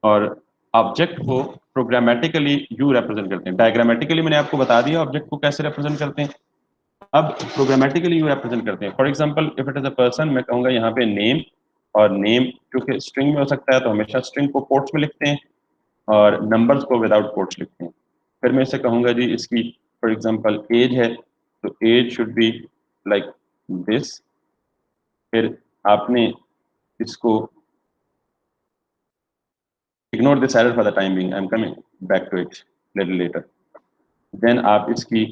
और ऑब्जेक्ट को प्रोग्रामेटिकली यू रिप्रेजेंट करते हैं। डायग्रामेटिकली मैंने आपको बता दिया ऑब्जेक्ट को कैसे रिप्रेजेंट करते हैं। अब प्रोग्रामेटिकली यू रिप्रेजेंट करते हैं। For example if it is a person, मैं कहूंगा यहाँ पे नेम, और नेम क्योंकि स्ट्रिंग में हो सकता है, तो हमेशा स्ट्रिंग को कोट्स में लिखते हैं, और नंबर्स को विदाउट कोट्स लिखते हैं। फिर मैं इसे कहूंगा जी इसकी फॉर एग्जांपल एज है, तो age should be like this. फिर आपने इसको, ignore this error for the time being, I am coming back to it little later. देन आप इसकी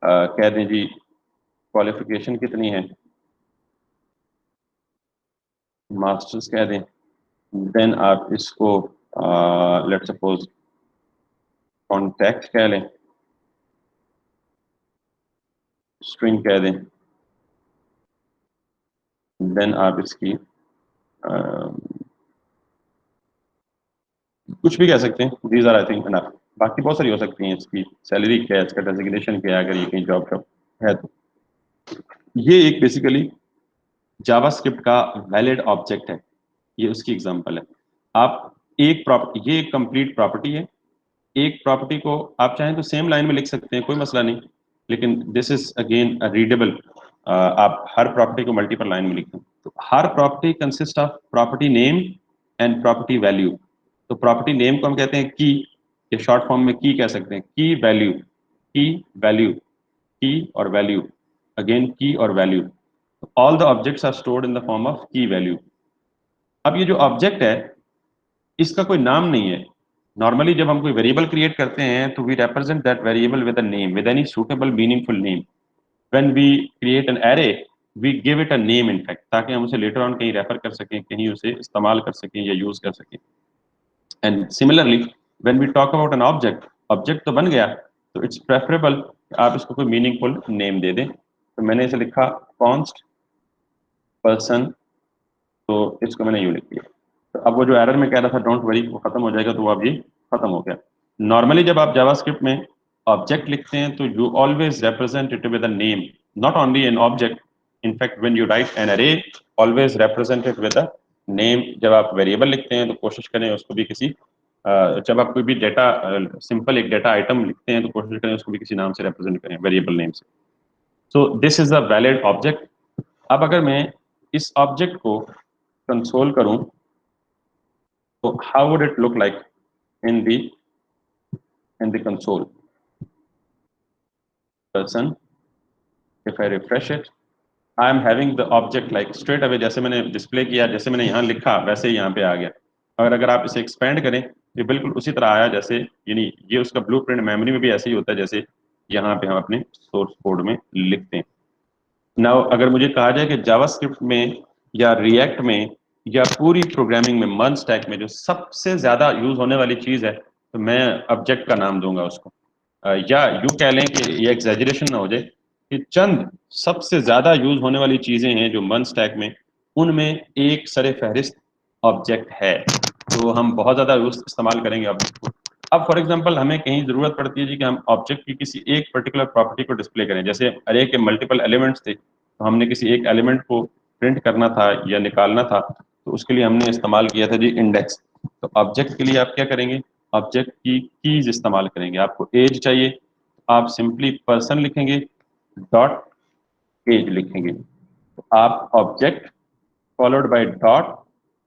कह दें जी क्वालिफिकेशन कितनी है, मास्टर्स कह दें। देन आप इसको लेट्स सपोज कॉन्टैक्ट कह लें, स्ट्रिंग कह दें। देन आप इसकी कुछ भी कह सकते हैं, these are I think enough. बाकी बहुत सारी हो सकती हैं, इसकी सैलरी क्या है, इसका डेजिग्नेशन क्या है, अगर ये कहीं जॉब शॉप है तो। ये एक बेसिकली जावास्क्रिप्ट का वैलिड ऑब्जेक्ट है, ये उसकी एग्जांपल है। आप एक प्रॉपर्टी, ये एक कंप्लीट प्रॉपर्टी है। एक प्रॉपर्टी को आप चाहें तो सेम लाइन में लिख सकते हैं, कोई मसला नहीं, लेकिन दिस इज अगेन रीडेबल। आप हर प्रॉपर्टी को मल्टीपल लाइन में लिखें। तो हर property consist of property name and property value. तो प्रॉपर्टी नेम को हम कहते हैं की, या शॉर्ट फॉर्म में की कह सकते हैं, की वैल्यू, की वैल्यू, की और वैल्यू, अगेन की और value. All the objects are stored in the form of key value. अब ये जो ऑब्जेक्ट है, इसका कोई नाम नहीं है। नॉर्मली जब हम कोई वेरिएबल क्रिएट करते हैं, तो we represent that variable with a name, with any suitable meaningful name. When we create an array, we give it a name in fact, ताकि हम उसे लेटर ऑन कहीं रेफर कर सकें, कहीं उसे इस्तेमाल कर सकें या यूज कर सकें। And similarly when we talk about an object, object तो बन गया, तो इट्स प्रेफरेबल आप इसको कोई मीनिंगफुल नेम दे दें। तो मैंने इसे लिखा कॉन्स्ट पर्सन, तो इसको मैंने यूं लिख दिया। तो अब वो जो एरर में कह रहा था डोंट वरी वो खत्म हो जाएगा, तो वो अब ये खत्म हो गया। नॉर्मली जब आप जावास्क्रिप्ट में ऑब्जेक्ट लिखते हैं तो you always represent it with a name, not only an object. In fact when you write an array always represent it with a name. जब आप वेरिएबल लिखते हैं तो कोशिश करें उसको भी किसी जब आप कोई भी डेटा सिंपल एक डेटा आइटम लिखते हैं तो कोशिश करें उसको भी किसी नाम से रिप्रेजेंट करें, वेरिएबल नेम से। सो this is a valid object. अब अगर मैं इस ऑब्जेक्ट को कंसोल करूं तो how would it look like in the console person? If I refresh it, I am having the object like straight away, जैसे मैंने डिस्प्ले किया, जैसे मैंने यहाँ लिखा वैसे ही यहाँ पे आ गया। और अगर आप इसे एक्सपेंड करें ये बिल्कुल उसी तरह आया जैसे, यानी ये उसका ब्लूप्रिंट मेमोरी में भी ऐसे ही होता है जैसे यहाँ पे हम अपने सोर्स कोड में लिखते हैं। नाउ अगर मुझे कहा जाए कि जावास्क्रिप्ट में या रिएक्ट में या पूरी प्रोग्रामिंग में मन स्टैक में जो सबसे ज्यादा यूज होने वाली चीज है तो मैं ऑब्जेक्ट का नाम दूंगा उसको। या यूं कह लें कि ये एग्जैजरेशन ना हो जाए कि चंद सबसे ज्यादा यूज होने वाली चीजें हैं जो मन स्टैक में, उनमें एक सरे फहरिस्त ऑब्जेक्ट है। तो हम बहुत ज्यादा यूज इस्तेमाल करेंगे ऑब्जेक्ट को। अब फॉर एग्जांपल हमें कहीं जरूरत पड़ती है जी कि हम ऑब्जेक्ट की किसी एक पर्टिकुलर प्रॉपर्टी को डिस्प्ले करें, जैसे अरे के मल्टीपल एलिमेंट्स थे तो हमने किसी एक एलिमेंट को प्रिंट करना था या निकालना था, तो उसके लिए हमने इस्तेमाल किया था जी इंडेक्स। तो ऑब्जेक्ट के लिए आप क्या करेंगे, ऑब्जेक्ट की कीज इस्तेमाल करेंगे। आपको एज चाहिए, आप सिंपली पर्सन लिखेंगे, डॉट एज लिखेंगे। तो आप ऑब्जेक्ट फॉलोड बाय डॉट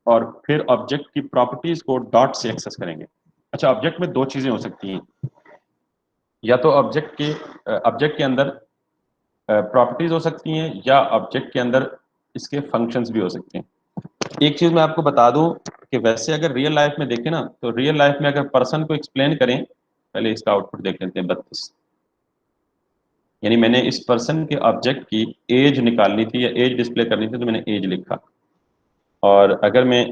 और फिर ऑब्जेक्ट की प्रॉपर्टीज को डॉट से एक्सेस करेंगे। अच्छा, ऑब्जेक्ट में दो चीजें हो सकती हैं, या तो ऑब्जेक्ट के अंदर प्रॉपर्टीज हो सकती हैं या ऑब्जेक्ट के अंदर इसके फंक्शंस भी हो सकते हैं। एक चीज मैं आपको बता दूं कि वैसे अगर रियल लाइफ में देखें ना, तो रियल लाइफ में अगर पर्सन को एक्सप्लेन करें, पहले इसका आउटपुट देख लेते हैं 32, यानी मैंने इस पर्सन के ऑब्जेक्ट की एज निकालनी थी या एज डिस्प्ले करनी थी तो मैंने एज लिखा। और अगर मैं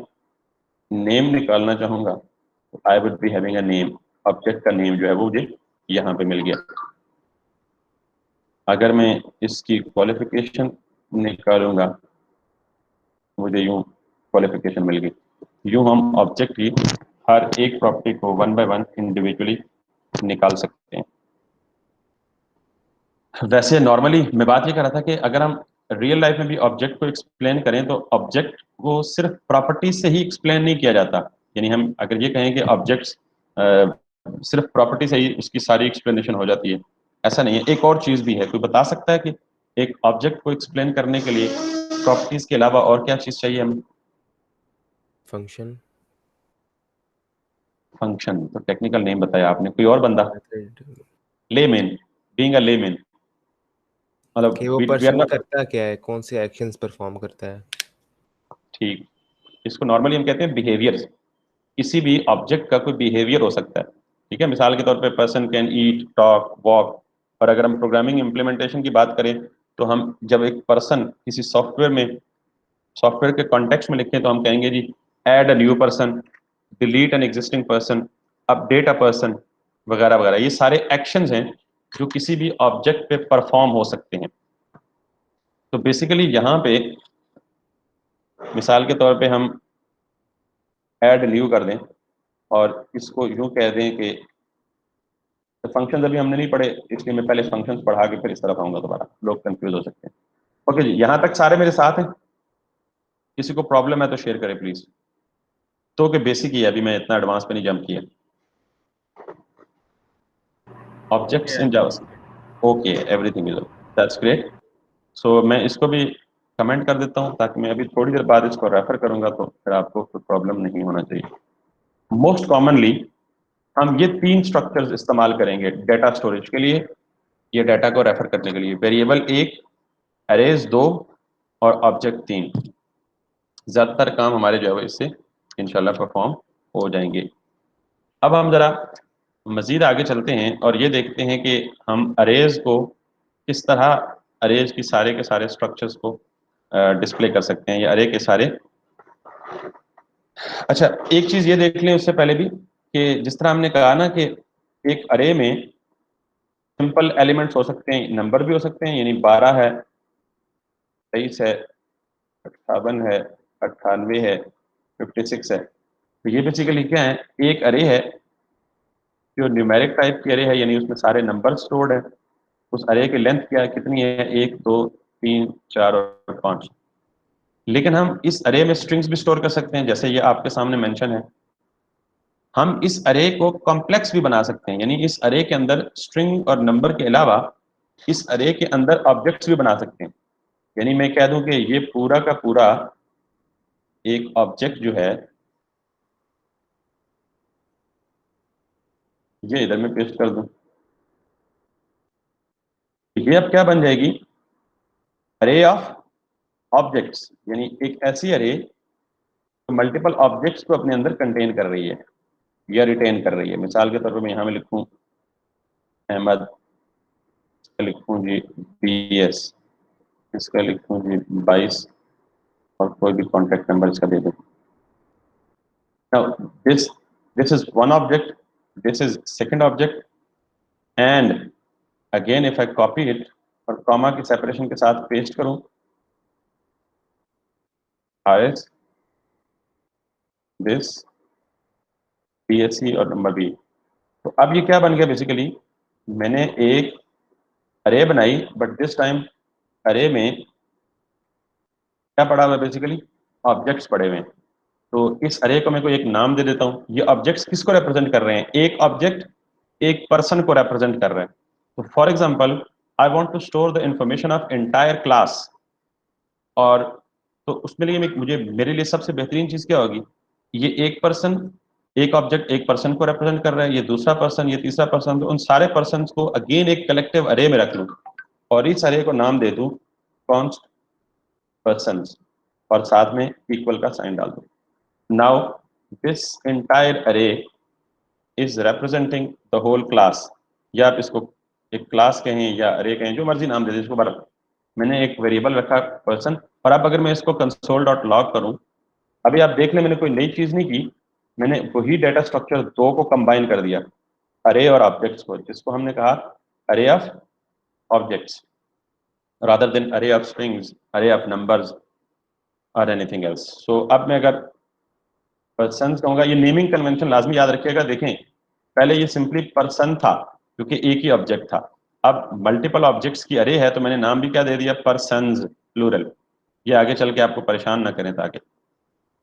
नेम निकालना चाहूंगा तो I would be having a name, object का नेम जो है वो मुझे यहाँ पे मिल गया। अगर मैं इसकी क्वालिफिकेशन निकालूंगा मुझे यूं क्वालिफिकेशन मिल गई। यूं हम ऑब्जेक्ट की हर एक प्रॉपर्टी को वन बाय वन इंडिविजुअली निकाल सकते हैं। वैसे नॉर्मली मैं बात ये कर रहा था कि अगर हम रियल लाइफ में भी ऑब्जेक्ट को एक्सप्लेन करें तो ऑब्जेक्ट को सिर्फ प्रॉपर्टीज से ही एक्सप्लेन नहीं किया जाता। यानी हम अगर ये कहें कि ऑब्जेक्ट्स सिर्फ प्रॉपर्टी से ही उसकी सारी एक्सप्लेनेशन हो जाती है, ऐसा नहीं है। एक और चीज भी है, कोई बता सकता है कि एक ऑब्जेक्ट को एक्सप्लेन करने के लिए प्रॉपर्टीज के अलावा और क्या चीज चाहिए हमें? Function, function. तो टेक्निकल नेम बताया आपने, कोई और बंदा? Method, layman, being a layman, मतलब कि वो we are पर्सन not, करता क्या है, कौन से एक्शंस परफॉर्म करता है। ठीक, इसको नॉर्मली हम कहते हैं बिहेवियर्स। किसी भी ऑब्जेक्ट का कोई बिहेवियर हो सकता है, ठीक है। मिसाल के तौर पे person can eat, talk, walk. और अगर हम प्रोग्रामिंग इम्प्लीमेंटेशन की बात करें तो हम जब एक पर्सन किसी सॉफ्टवेयर में, सॉफ्टवेयर के कॉन्टेक्स्ट में लिखें तो हम कहेंगे जी add a new person, delete an existing person, update a person, वगैरह वगैरह। ये सारे एक्शंस हैं जो किसी भी ऑब्जेक्ट पे परफॉर्म हो सकते हैं। तो बेसिकली यहाँ पे मिसाल के तौर पे हम ऐड न्यू कर दें और इसको यूं कह दें कि तो फंक्शन अभी हमने नहीं पढ़े इसलिए मैं पहले फंक्शंस पढ़ा के फिर इस तरफ आऊंगा, दोबारा लोग कंफ्यूज हो सकते हैं। ओके जी, यहाँ तक सारे मेरे साथ हैं? किसी को प्रॉब्लम है तो शेयर करें प्लीज। तो कि बेसिक ही है, अभी मैं इतना एडवांस पे नहीं जंप किया। Objects in JavaScript, okay, everything is okay, that's great. So मैं इसको भी कमेंट कर देता हूँ ताकि मैं अभी थोड़ी देर बाद इसको रेफर करूंगा तो फिर आपको कोई प्रॉब्लम नहीं होना चाहिए। मोस्ट कॉमनली हम ये तीन स्ट्रक्चर्स इस्तेमाल करेंगे डेटा स्टोरेज के लिए, ये डाटा को रेफर करने के लिए। वेरिएबल 1, अरेज 2 और ऑब्जेक्ट 3। ज्यादातर काम हमारे जो है वो इससे इंशाल्लाह परफॉर्म हो जाएंगे। अब हम जरा मजीद आगे चलते हैं और ये देखते हैं कि हम अरेज को किस तरह, अरेज की सारे के सारे स्ट्रक्चर्स को डिस्प्ले कर सकते हैं, या अरे के सारे। अच्छा, एक चीज ये देख लें उससे पहले भी कि जिस तरह हमने कहा ना कि एक अरे में सिंपल एलिमेंट्स हो सकते हैं, नंबर भी हो सकते हैं, यानी 12 है, 23 है, 58 है, 98 है, 56 है। तो ये बेसिकली क्या है, एक अरे है जो न्यूमेरिक टाइप की अरे है, यानी उसमें सारे नंबर स्टोर्ड है। उस अरे की लेंथ क्या है, कितनी है, 1 2 3 4 और 5। लेकिन हम इस अरे में स्ट्रिंग्स भी स्टोर कर सकते हैं, जैसे ये आपके सामने मेंशन है। हम इस अरे को कॉम्प्लेक्स भी बना सकते हैं, यानी इस अरे के अंदर स्ट्रिंग और नंबर के अलावा इस अरे के अंदर ऑब्जेक्ट्स भी बना सकते हैं। यानी मैं कह दूं कि ये पूरा का पूरा एक ऑब्जेक्ट जो है, ये इधर में पेस्ट कर दूं, ये अब क्या बन जाएगी, अरे ऑफ ऑब्जेक्ट्स, यानी एक ऐसी अरे जो मल्टीपल ऑब्जेक्ट्स को अपने अंदर कंटेन कर रही है या रिटेन कर रही है। मिसाल के तौर पर मैं यहाँ में लिखूं अहमद, इसका लिखूं जी BS, इसका लिखूं जी 22, और कोई भी कॉन्टेक्ट नंबर इसका दे दूं। Now this is one object, this is second object, and again if I copy it और कॉमा की सेपरेशन के साथ पेस्ट करूं, RS this BSC और नंबर B। तो अब ये क्या बन गया, बेसिकली मैंने एक अरे बनाई, बट दिस टाइम अरे में क्या पड़ा हुआ है, बेसिकली ऑब्जेक्ट्स पड़े हुए हैं। तो इस अरे को मैं कोई एक नाम दे देता हूँ। ये ऑब्जेक्ट्स किसको रिप्रेजेंट कर रहे हैं, एक ऑब्जेक्ट एक पर्सन को रिप्रेजेंट कर रहे हैं। तो for example I want to store the information of entire class, और तो उसमें लिए मुझे मेरे लिए सबसे बेहतरीन चीज क्या होगी, ये एक पर्सन, एक ऑब्जेक्ट एक पर्सन को रिप्रेजेंट कर रहा है, ये दूसरा पर्सन, ये तीसरा पर्सन, तो उन सारे पर्सन को अगेन एक कलेक्टिव अरे में रख लूं और इस अरे को नाम दे दूं कॉन्स्ट पर्सन्स, और साथ में इक्वल का साइन डाल दूं। Now this entire array is representing the whole class, या आप इसको एक क्लास कहें या अरे कहें, जो मर्जी नाम दे दें इसको। बराबर मैंने एक वेरिएबल रखा पर्सन, और अब अगर मैं इसको console.log करूं, अभी आप देख लें मैंने कोई नई चीज नहीं की, मैंने वही डाटा स्ट्रक्चर दो को कंबाइन कर दिया, अरे और ऑब्जेक्ट्स को, जिसको हमने कहा अरे ऑफ ऑब्जेक्ट्स रादर देन अरे ऑफ स्ट्रिंग्स, अरे ऑफ नंबर्स और एनीथिंग एल्स। सो अब मैं अगर पर्सन कहूंगा, ये नेमिंग कन्वेंशन लाजमी याद रखिएगा। देखें पहले ये सिंपली पर्सन था क्योंकि एक ही ऑब्जेक्ट था, अब मल्टीपल ऑब्जेक्ट्स की अरे है तो मैंने नाम भी क्या दे दिया, पर्सन्स प्लूरल। ये आगे चल के आपको परेशान ना करें ताकि।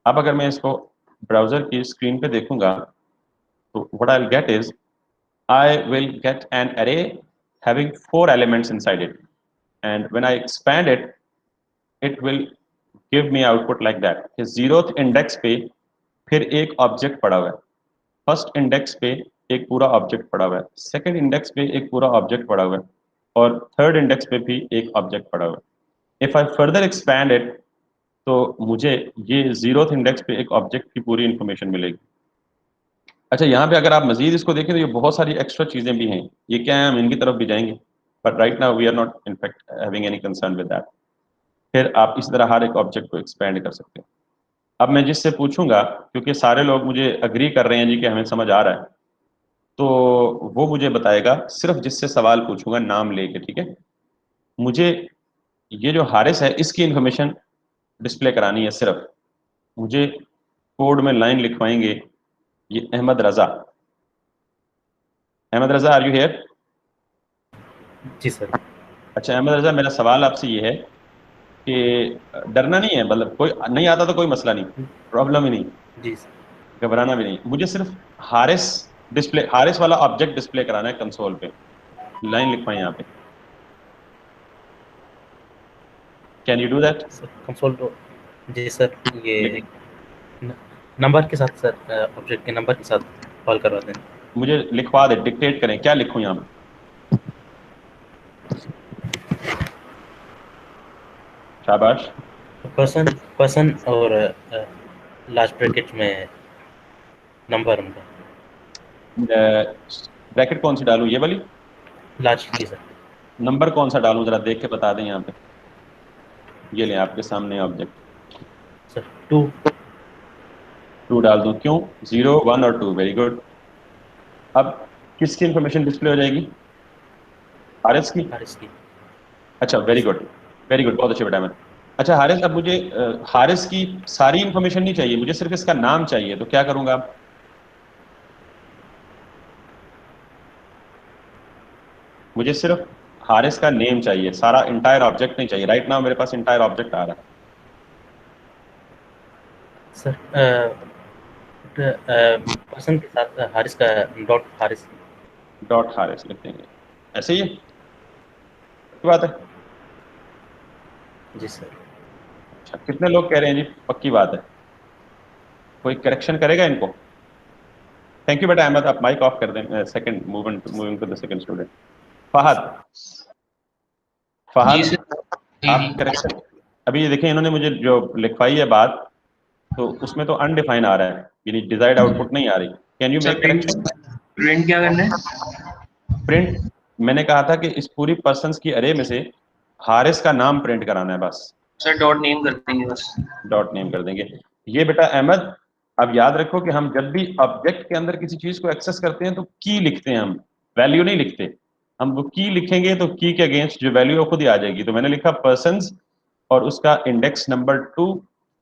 अब अगर मैं इसको ब्राउजर की स्क्रीन पे देखूंगा तो what I will get is, I will get an array having 4 elements inside it, and when I expand it, it will give me output like that कि 0th इंडेक्स पे फिर एक ऑब्जेक्ट पड़ा हुआ है, फर्स्ट इंडेक्स पे एक पूरा ऑब्जेक्ट पड़ा हुआ है, सेकंड इंडेक्स पे एक पूरा ऑब्जेक्ट पड़ा हुआ है, और थर्ड इंडेक्स पे भी एक ऑब्जेक्ट पड़ा हुआ है। If I further expand it तो मुझे ये 0th इंडेक्स पे एक ऑब्जेक्ट की पूरी इंफॉर्मेशन मिलेगी। अच्छा, यहाँ पे अगर आप मजीद इसको देखें तो ये बहुत सारी एक्स्ट्रा चीजें भी हैं, ये क्या है हम इनकी तरफ भी जाएंगे, but right now we are not in fact having any concern with that. फिर आप इस तरह हर एक ऑब्जेक्ट को एक्सपेंड कर सकते हैं। अब मैं जिससे पूछूंगा, क्योंकि सारे लोग मुझे अग्री कर रहे हैं जी कि हमें समझ आ रहा है, तो वो मुझे बताएगा, सिर्फ जिससे सवाल पूछूंगा नाम लेके, ठीक है। मुझे ये जो हारिस है इसकी इंफॉर्मेशन डिस्प्ले करानी है, सिर्फ मुझे कोड में लाइन लिखवाएंगे, ये Ahmed Raza, Ahmed Raza are you here? जी सर। अच्छा अहमद रजा, मेरा सवाल आपसे ये है कि डरना नहीं है, मतलब कोई नहीं आता तो कोई मसला नहीं, प्रॉब्लम ही नहीं, जी सर। घबराना भी नहीं, मुझे सिर्फ हारिस डिस्प्ले, हारिस वाला ऑब्जेक्ट डिस्प्ले कराना है कंसोल पे। लाइन लिखवाएं यहाँ पे, can you do that? Console तो जी सर, ये नंबर के साथ सर, ऑब्जेक्ट के नंबर के साथ कॉल करवा दें। मुझे लिखवा दे, डिक्टेट करें, क्या लिखूं यहाँ पे? शाबाश। पर्सन पर्सन और लार्ज ब्रैकेट में नंबर उनका। ब्रैकेट कौन सी डालूं, ये वाली? लार्ज की सर। नंबर कौन सा डालूं जरा देख के बता दें यहाँ पे। ये लें आपके सामने ऑब्जेक्ट सर 2 डाल दूं, क्यों? 0 1 और 2, वेरी गुड। अब किसकी इंफॉर्मेशन डिस्प्ले हो जाएगी? हारिस की? हारिस की। अच्छा, वेरी गुड, वेरी गुड, बहुत अच्छे बेटा अहमद। अच्छा हारिस, अब मुझे हारिस की सारी इंफॉर्मेशन नहीं चाहिए, मुझे सिर्फ इसका नाम चाहिए, तो क्या करूंगा अब? मुझे सिर्फ हारिस का नेम चाहिए, सारा इंटायर ऑब्जेक्ट नहीं चाहिए। राइट नाउ मेरे पास इंटायर ऑब्जेक्ट आ रहा सर पर्सन के साथ हारिस का डॉट हारिस। है। डॉट हारिस लिख देंगे, ऐसे ही है, क्या बात है? जी सर। अच्छा, कितने लोग कह रहे हैं जी पक्की बात है? कोई करेक्शन करेगा इनको? थैंक यू बेटा अहमद, आप माइक ऑफ कर दें। Second moving to the second student, Fahad. जी फहद, सर। जी आप जी करेक्शन। अभी ये देखें, इन्होंने मुझे जो लिखवाई है बात, तो उसमें तो अनडिफाइन आ रहा है, यानी डिजायर्ड आउटपुट नहीं आ रही। Can you sir, make print correction? Print क्या करना है? प्रिंट, मैंने कहा था कि इस पूरी पर्सन्स की अरे में से हारिस का नाम प्रिंट कराना है बस। सर डॉट नेम कर देंगे बस। डॉट नेम कर देंगे। ये बेटा अहमद, अब याद रखो कि हम जब भी ऑब्जेक्ट के अंदर किसी चीज को एक्सेस करते हैं तो की लिखते हैं, हम वैल्यू नहीं लिखते। हम वो की लिखेंगे तो की के अगेंस्ट जो वैल्यू है वो खुद ही आ जाएगी। तो मैंने लिखा पर्सन्स और उसका इंडेक्स नंबर 2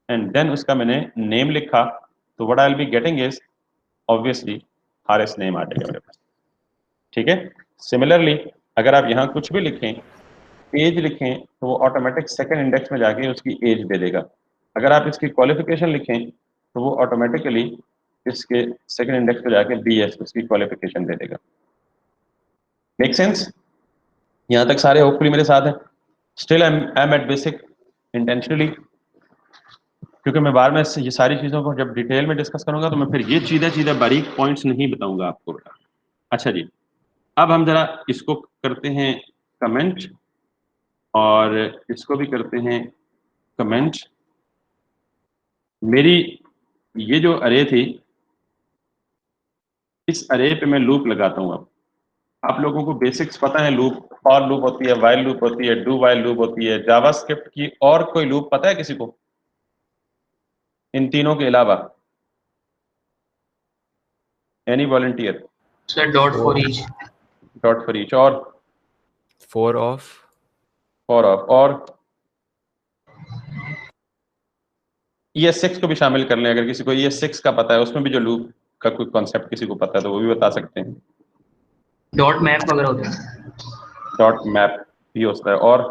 एंड देन उसका मैंने नेम लिखा। तो what I will be getting is obviously Haris name आ जाएगा मेरे पास। ठीक है। सिमिलरली अगर आप यहाँ कुछ भी लिखें, एज लिखें, तो वो ऑटोमेटिक सेकंड इंडेक्स में जाके उसकी एज दे देगा। अगर आप इसकी क्वालिफिकेशन लिखें तो वो ऑटोमेटिकली इसके सेकंड इंडेक्स पे जाके बीएस उसकी क्वालिफिकेशन दे देगा। Make sense? यहाँ तक सारे होपफुली मेरे साथ हैं। Still I am at basic intentionally, क्योंकि मैं बार में ये सारी चीज़ों को जब डिटेल में डिस्कस करूंगा तो मैं फिर ये सीधा सीधा बारीक पॉइंट्स नहीं बताऊंगा आपको बेटा। अच्छा जी, अब हम जरा इसको करते हैं कमेंट और इसको भी करते हैं कमेंट। मेरी ये जो अरे थी, इस अरे पे मैं लूप लगाता हूँ। अब आप लोगों को बेसिक्स पता है, लूप, फॉर लूप होती है, वाइल लूप होती है, डू वाइल लूप होती है, जावास्क्रिप्ट की और कोई लूप पता है किसी को इन तीनों के अलावा? Any volunteer? Sir dot for each. Dot for each और फोर ऑफ। फॉर ऑफ और ES6 को भी शामिल कर लें, अगर किसी को ES6 का पता है, उसमें भी जो लूप का कोई कॉन्सेप्ट किसी को पता है तो वो भी बता सकते हैं। डॉट मैप वगैरह होता है। डॉट मैप भी होता है और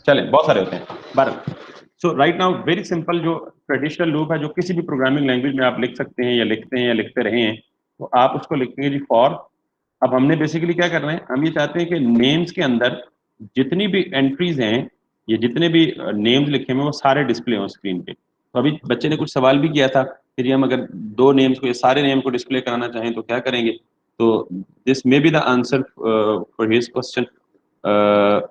चलें बहुत सारे होते हैं पर सो राइट नाउ वेरी सिंपल जो ट्रेडिशनल लूप है जो किसी भी प्रोग्रामिंग लैंग्वेज में आप लिख सकते हैं या लिखते हैं या लिखते रहे हैं, तो आप उसको लिखेंगे जी फॉर। अब हमने बेसिकली क्या करना है, हम ये चाहते हैं कि नेम्स के अंदर जितनी भी एंट्रीज हैं, ये जितने भी नेम्स लिखे हुए वो सारे डिस्प्ले हों स्क्रीन पे। तो अभी बच्चे ने कुछ सवाल भी किया था कि जी हम अगर दो नेम्स को या सारे नेम को डिस्प्ले कराना चाहें तो क्या करेंगे। तो this may be the answer for his question.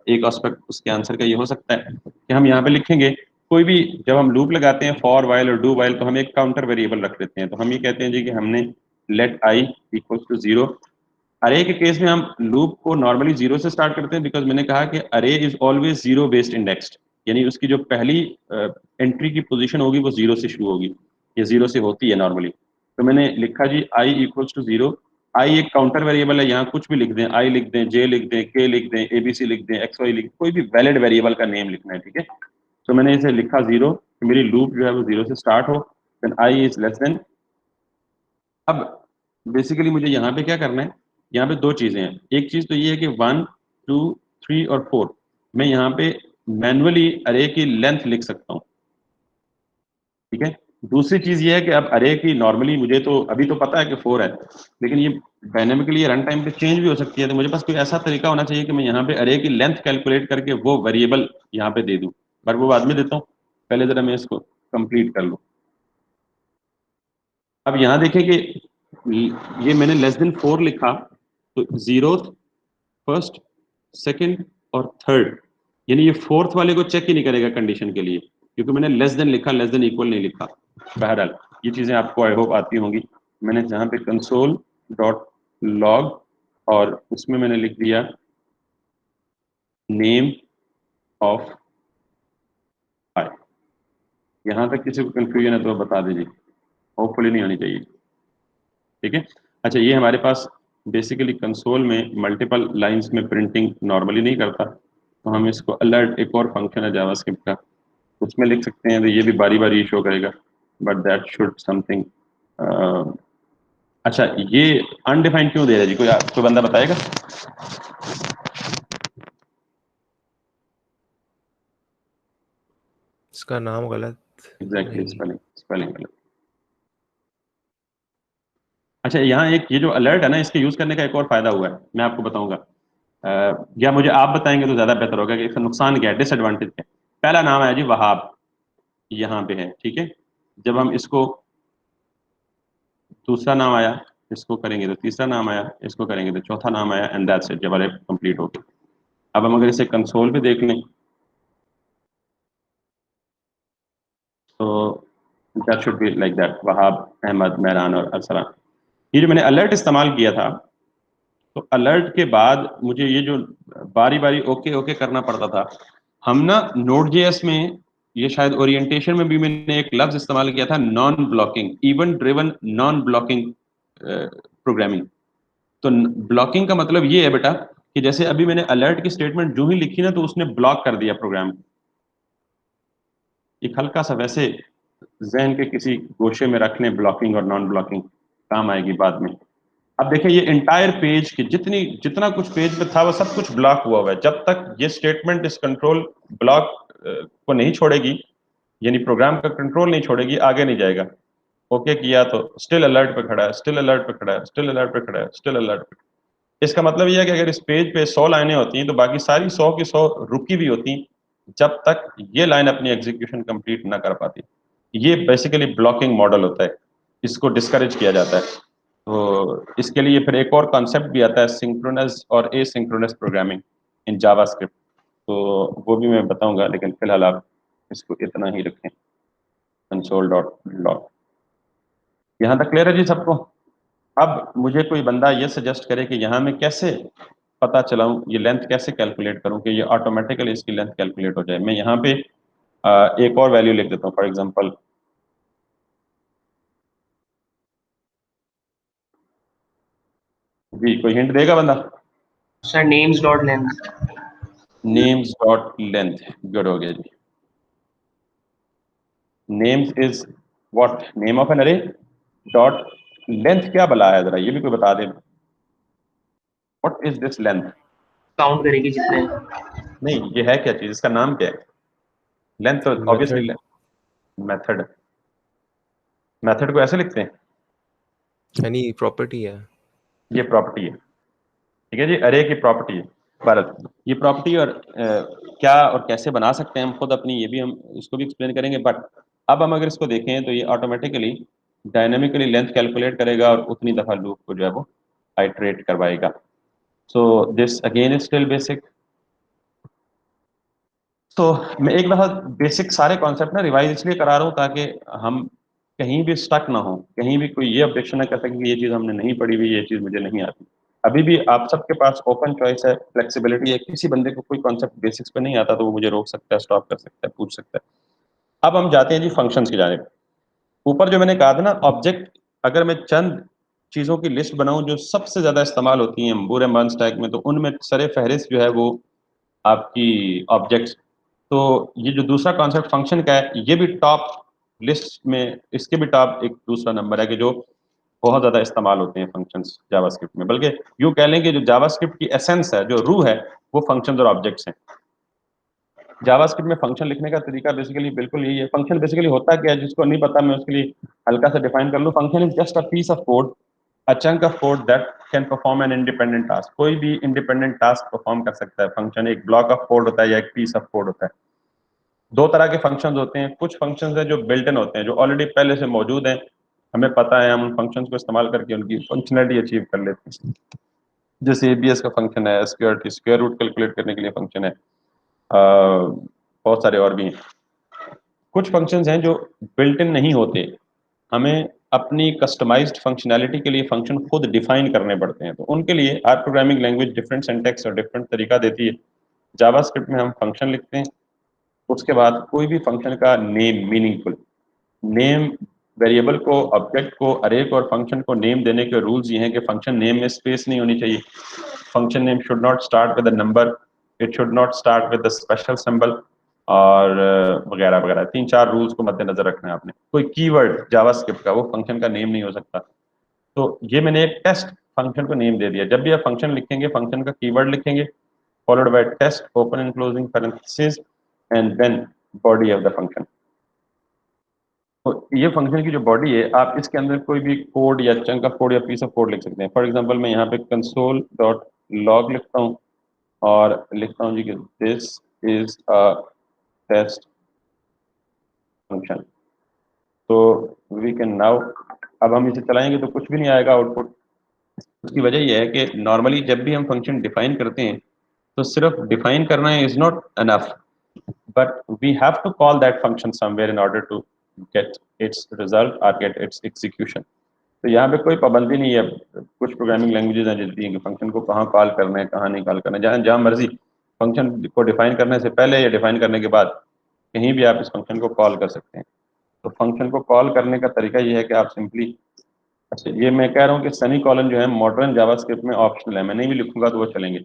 एक एस्पेक्ट उसके आंसर का ये हो सकता है कि हम यहाँ पे लिखेंगे कोई भी, जब हम लूप लगाते हैं फॉर वाइल और डू वाइल, तो हम एक काउंटर वेरिएबल रख देते हैं। तो हम ये कहते हैं जी कि हमने लेट आई इक्वल्स टू 0। अरे के केस में हम लूप को नॉर्मली 0 से स्टार्ट करते हैं, बिकॉज मैंने कहा कि अरे इज ऑलवेज 0 बेस्ड इंडेक्स्ड, यानी उसकी जो पहली एंट्री की पोजीशन होगी वो 0 से शुरू होगी या 0 से होती है नॉर्मली। तो मैंने लिखा जी आई इक्वल्स टू 0। आई एक काउंटर वेरिएबल है, यहाँ कुछ भी लिख दें, आई लिख दें, जे लिख दें, के लिख दें, एबीसी लिख दें, एक्स वाई लिख दें, कोई भी वैलिड वेरिएबल का नेम लिखना है। ठीक है। तो मैंने इसे लिखा 0, तो मेरी लूप जो है वो 0 से स्टार्ट हो, then I is less than. अब बेसिकली मुझे यहाँ पे क्या करना है, यहाँ पे दो चीजें हैं। एक चीज तो ये है कि 1 2 3 और 4 मैं यहाँ पे मैनुअली अरे की लेंथ लिख सकता हूँ। ठीक है। दूसरी चीज ये है कि अब अरे की नॉर्मली मुझे तो अभी तो पता है कि 4 है, लेकिन ये डायनेमिकली रन टाइम पे चेंज भी हो सकती है। तो मुझे पास कोई ऐसा तरीका होना चाहिए कि मैं यहाँ पे अरे की लेंथ कैलकुलेट करके वो वेरिएबल यहाँ पे दे दूँ, बट वो बाद में देता हूँ, पहले जरा मैं इसको कंप्लीट कर लूँ। अब यहाँ देखें कि ये मैंने लेस देन 4 लिखा, तो 0th, फर्स्ट, सेकंड और थर्ड, यानी ये फोर्थ वाले को चेक ही नहीं करेगा कंडीशन के लिए, क्योंकि मैंने लेस देन लिखा, लेस देन इक्वल नहीं लिखा। बहरहाल ये चीजें आपको आई होप आती होंगी। मैंने जहाँ पे कंसोल डॉट लॉग और उसमें मैंने लिख दिया नेम ऑफ आई। यहाँ तक किसी को कंफ्यूजन है तो बता दीजिए, होपफुली नहीं होनी चाहिए। ठीक है। अच्छा, ये हमारे पास बेसिकली कंसोल में मल्टीपल लाइंस में प्रिंटिंग नॉर्मली नहीं करता, तो हम इसको अलर्ट, एक और फंक्शन है जावास्क्रिप्ट का, उसमें लिख सकते हैं, तो ये भी बारी बारी शो करेगा, बट दैट शुड समथिंग। अच्छा, ये अनडिफाइंड क्यों दे रहा है जी? कोई बंदा बताएगा? इसका नाम गलत एग्जैक्टली, नहीं। स्पेलिंग गलत। अच्छा, यहाँ एक ये जो अलर्ट है ना, इसके यूज करने का एक और फायदा हुआ है, मैं आपको बताऊंगा। या मुझे आप बताएंगे तो ज्यादा बेहतर होगा कि इसका नुकसान क्या है, डिसएडवांटेज क्या है। पहला नाम है जी वहाब, यहाँ पे है, ठीक है। जब हम इसको, दूसरा नाम आया, इसको करेंगे तो तीसरा नाम आया, इसको करेंगे तो चौथा नाम आया, एंड दैट्स इट, जब अरे कंप्लीट हो गया। अब हम अगर इसे कंसोल पे देख लें तो that should be like that, Wahab, Ahmad, Mehran और अरसलान। ये जो मैंने अलर्ट इस्तेमाल किया था, तो अलर्ट के बाद मुझे ये जो बारी बारी ओके ओके करना पड़ता था, हम ना नोड.जेएस में, ये शायद ओरिएंटेशन में भी मैंने एक लफ्ज इस्तेमाल किया था, non blocking, event driven non blocking programming. तो ब्लॉकिंग का मतलब ये है बेटा कि जैसे अभी मैंने अलर्ट की स्टेटमेंट जो ही लिखी ना, तो उसने ब्लॉक कर दिया प्रोग्राम। एक हल्का सा वैसे जहन के किसी गोशे में रख लें, ब्लॉकिंग और नॉन ब्लॉकिंग काम आएगी बाद में। अब देखिए, ये इंटायर पेज की जितना कुछ पेज पे था वो सब कुछ ब्लॉक हुआ है। जब तक ये स्टेटमेंट इस कंट्रोल ब्लॉक को नहीं छोड़ेगी, यानी प्रोग्राम का कंट्रोल नहीं छोड़ेगी, आगे नहीं जाएगा। ओके किया तो स्टिल अलर्ट पे खड़ा है, स्टिल अलर्ट पे खड़ा है, स्टिल अलर्ट पे खड़ा है, स्टिल अलर्ट पे। इसका मतलब यह है कि अगर इस पेज पे 100 लाइनें होती हैं तो बाकी सारी 100 की 100 रुकी भी होती, जब तक ये लाइन अपनी एग्जीक्यूशन कंप्लीट ना कर पाती। ये बेसिकली ब्लॉकिंग मॉडल होता है, इसको डिस्करेज किया जाता है। तो इसके लिए फिर एक और कॉन्सेप्ट भी आता है, सिंक्रोनस और एसिंक्रोनस प्रोग्रामिंग इन जावास्क्रिप्ट। तो वो भी मैं बताऊंगा, लेकिन फिलहाल आप इसको इतना ही रखें, console.log। यहाँ तक क्लियर है जी सबको? अब मुझे कोई बंदा ये सजेस्ट करे कि यहाँ मैं कैसे पता चलाऊं, ये लेंथ कैसे कैलकुलेट करूं कि ये ऑटोमेटिकली इसकी लेंथ कैलकुलेट हो जाए। मैं यहाँ पे एक और वैल्यू लिख देता हूँ, फॉर एग्जांपल जी, कोई हिंट देगा बंदा? Sir names dot length. Names dot length, good हो गया जी। Names is what, name of an array, dot length क्या बला है, जरा ये भी कोई बता दे। What is this length? Count करेगी जितने। नहीं, ये है क्या चीज, इसका नाम क्या है? लेंथ तो ऑब्वियसली मेथड, मेथड को ऐसे लिखते हैं, यानी प्रॉपर्टी है। ये प्रॉपर्टी है, ठीक है जी, अरे की प्रॉपर्टी है। भारत, ये प्रॉपर्टी और क्या और कैसे बना सकते हैं हम खुद अपनी, ये भी हम इसको भी एक्सप्लेन करेंगे। बट अब हम अगर इसको देखें तो ये ऑटोमेटिकली डायनेमिकली लेंथ कैलकुलेट करेगा और उतनी दफा लूप को जो है वो आइटरेट करवाएगा। So this again is still basic. तो मैं एक दफा बेसिक सारे कॉन्सेप्ट ना रिवाइज इसलिए करा रहा हूँ ताकि हम कहीं भी स्टक ना हो, कहीं भी कोई ये ऑब्जेक्शन ना कर सके कि ये चीज़ हमने नहीं पढ़ी हुई, ये चीज़ मुझे नहीं आती। अभी भी आप सबके पास ओपन चॉइस है, फ्लेक्सिबिलिटी है। किसी बंदे को कोई कॉन्सेप्ट बेसिक्स पे नहीं आता तो वो मुझे रोक सकता है, स्टॉप कर सकता है, पूछ सकता है। अब हम जाते हैं जी फंक्शंस की जानिब। ऊपर जो मैंने कहा था ना, ऑब्जेक्ट, अगर मैं चंद चीज़ों की लिस्ट बनाऊं जो सबसे ज़्यादा इस्तेमाल होती हैं पूरे मंथ स्टैक में, तो उनमें सरे फहरिस्त जो है वो आपकी ऑब्जेक्ट्स। तो ये जो दूसरा कॉन्सेप्ट फंक्शन का है, ये भी टॉप लिस्ट में, इसके भी टॉप एक दूसरा नंबर है कि जो बहुत ज़्यादा इस्तेमाल होते हैं फंक्शंस जावास्क्रिप्ट में। बल्कि यूँ कह लें कि जो जावास्क्रिप्ट की एसेंस है, जो रूह है, वो फंक्शंस और ऑब्जेक्ट्स हैं। जावास्क्रिप्ट में फंक्शन लिखने का तरीका बेसिकली बिल्कुल यही है। फंक्शन बेसिकली होता क्या है, जिसको नहीं पता मैं उसके लिए हल्का सा डिफाइन कर लूँ। Function is just a piece of code, a chunk of code that can perform an independent task. कोई भी इंडिपेंडेंट टास्क परफॉर्म कर सकता है फंक्शन। एक ब्लॉक ऑफ कोड होता है या एक पीस ऑफ कोड होता है। दो तरह के फंक्शंस होते हैं। कुछ फंक्शंस हैं जो बिल्ट इन होते हैं, जो ऑलरेडी पहले से मौजूद हैं, हमें पता है, हम उन फंक्शंस को इस्तेमाल करके उनकी फंक्शनलिटी अचीव कर लेते हैं। जैसे एबीएस का फंक्शन है, स्क्वायर रूट कैलकुलेट करने के लिए फंक्शन है, बहुत सारे और भी हैं। कुछ फंक्शंस हैं जो बिल्ट इन नहीं होते, हमें अपनी कस्टमाइज्ड फंक्शनैलिटी के लिए फंक्शन खुद डिफाइन करने पड़ते हैं। तो उनके लिए हर प्रोग्रामिंग लैंग्वेज डिफरेंट सिंटैक्स और डिफरेंट तरीका देती है। जावास्क्रिप्ट में हम फंक्शन लिखते हैं, उसके बाद कोई भी फंक्शन का नेम मीनिंगफुल नेम वेरिएबल को, ऑब्जेक्ट को, अरे को और फंक्शन को नेम देने के रूल्स ये हैं कि फंक्शन नेम में स्पेस नहीं होनी चाहिए, function name should not start with a number, it should not start with a special symbol और वगैरह वगैरह। 3-4 रूल्स को मद्देनजर रखना है आपने। कोई कीवर्ड जावास्क्रिप्ट का वो फंक्शन का नेम नहीं हो सकता। तो ये मैंने एक टेस्ट फंक्शन को नेम दे दिया। जब भी आप फंक्शन लिखेंगे फंक्शन का कीवर्ड लिखेंगे followed by test open and closing parenthesis and then body of the function. तो ये फंक्शन की जो बॉडी है आप इसके अंदर कोई भी कोड या चंक ऑफ कोड या पीस ऑफ कोड लिख सकते हैं। फॉर एग्जांपल मैं यहाँ पे console.log लिखता हूँ और लिखता हूँ जी कि this is a test function. तो वी कैन नाउ, अब हम इसे चलाएंगे तो कुछ भी नहीं आएगा आउटपुट। उसकी वजह यह है कि नॉर्मली जब भी हम फंक्शन डिफाइन करते हैं तो सिर्फ डिफाइन करना is not enough, but we have to call that function somewhere in order to get its result or get its execution। तो यहाँ पे कोई पाबंदी नहीं है। कुछ प्रोग्रामिंग लैंग्वेजेस हैं जितनी कि फंक्शन को कहाँ कॉल करना है कहाँ नहीं कॉल करना है, जहाँ मर्जी फंक्शन को डिफाइन करने से पहले या डिफाइन करने के बाद कहीं भी आप इस फंक्शन को कॉल कर सकते हैं। तो फंक्शन को कॉल करने का तरीका ये है कि आप सिंपली, अच्छा ये मैं कह रहा हूँ कि सेमी कॉलन जो है मॉडर्न जावास्क्रिप्ट में ऑप्शनल है, मैं नहीं भी लिखूंगा तो वो चलेंगे।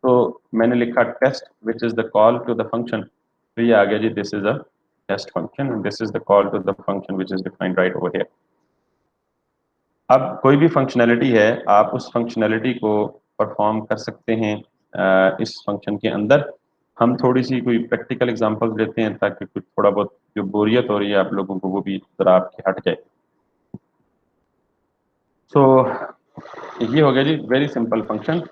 तो मैंने लिखा test which is the call to the function, तो ये आ गया जी this is a test function and this is the call to the function which is defined right over here. अब कोई भी फंक्शनैलिटी है आप उस फंक्शनैलिटी को परफॉर्म कर सकते हैं इस फंक्शन के अंदर। हम थोड़ी सी कोई प्रैक्टिकल एग्जांपल्स लेते हैं ताकि कुछ थोड़ा बहुत जो बोरियत हो रही है आप लोगों को वो भी जरा आपकी हट जाए। सो ये हो गया जी वेरी सिंपल फंक्शन।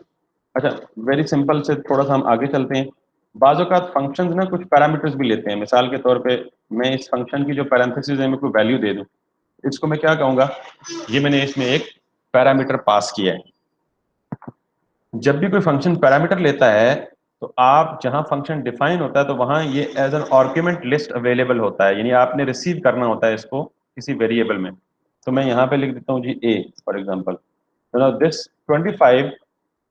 अच्छा वेरी सिंपल से थोड़ा सा हम आगे चलते हैं। बाज़ औक़ात फंक्शंस ना कुछ पैरामीटर्स भी लेते हैं। मिसाल के तौर पे मैं इस फंक्शन की जो पैरेंथेसिस है मैं कोई वैल्यू दे दूं, इसको मैं क्या कहूँगा, ये मैंने इसमें एक पैरामीटर पास किया है। जब भी कोई फंक्शन पैरामीटर लेता है तो आप जहां फंक्शन डिफाइन होता है तो वहां ये as an argument list available होता है, यानी आपने रिसीव करना होता है इसको किसी वेरिएबल में। तो मैं यहाँ पे लिख देता हूँ जी ए फॉर एग्जाम्पल, तो this 25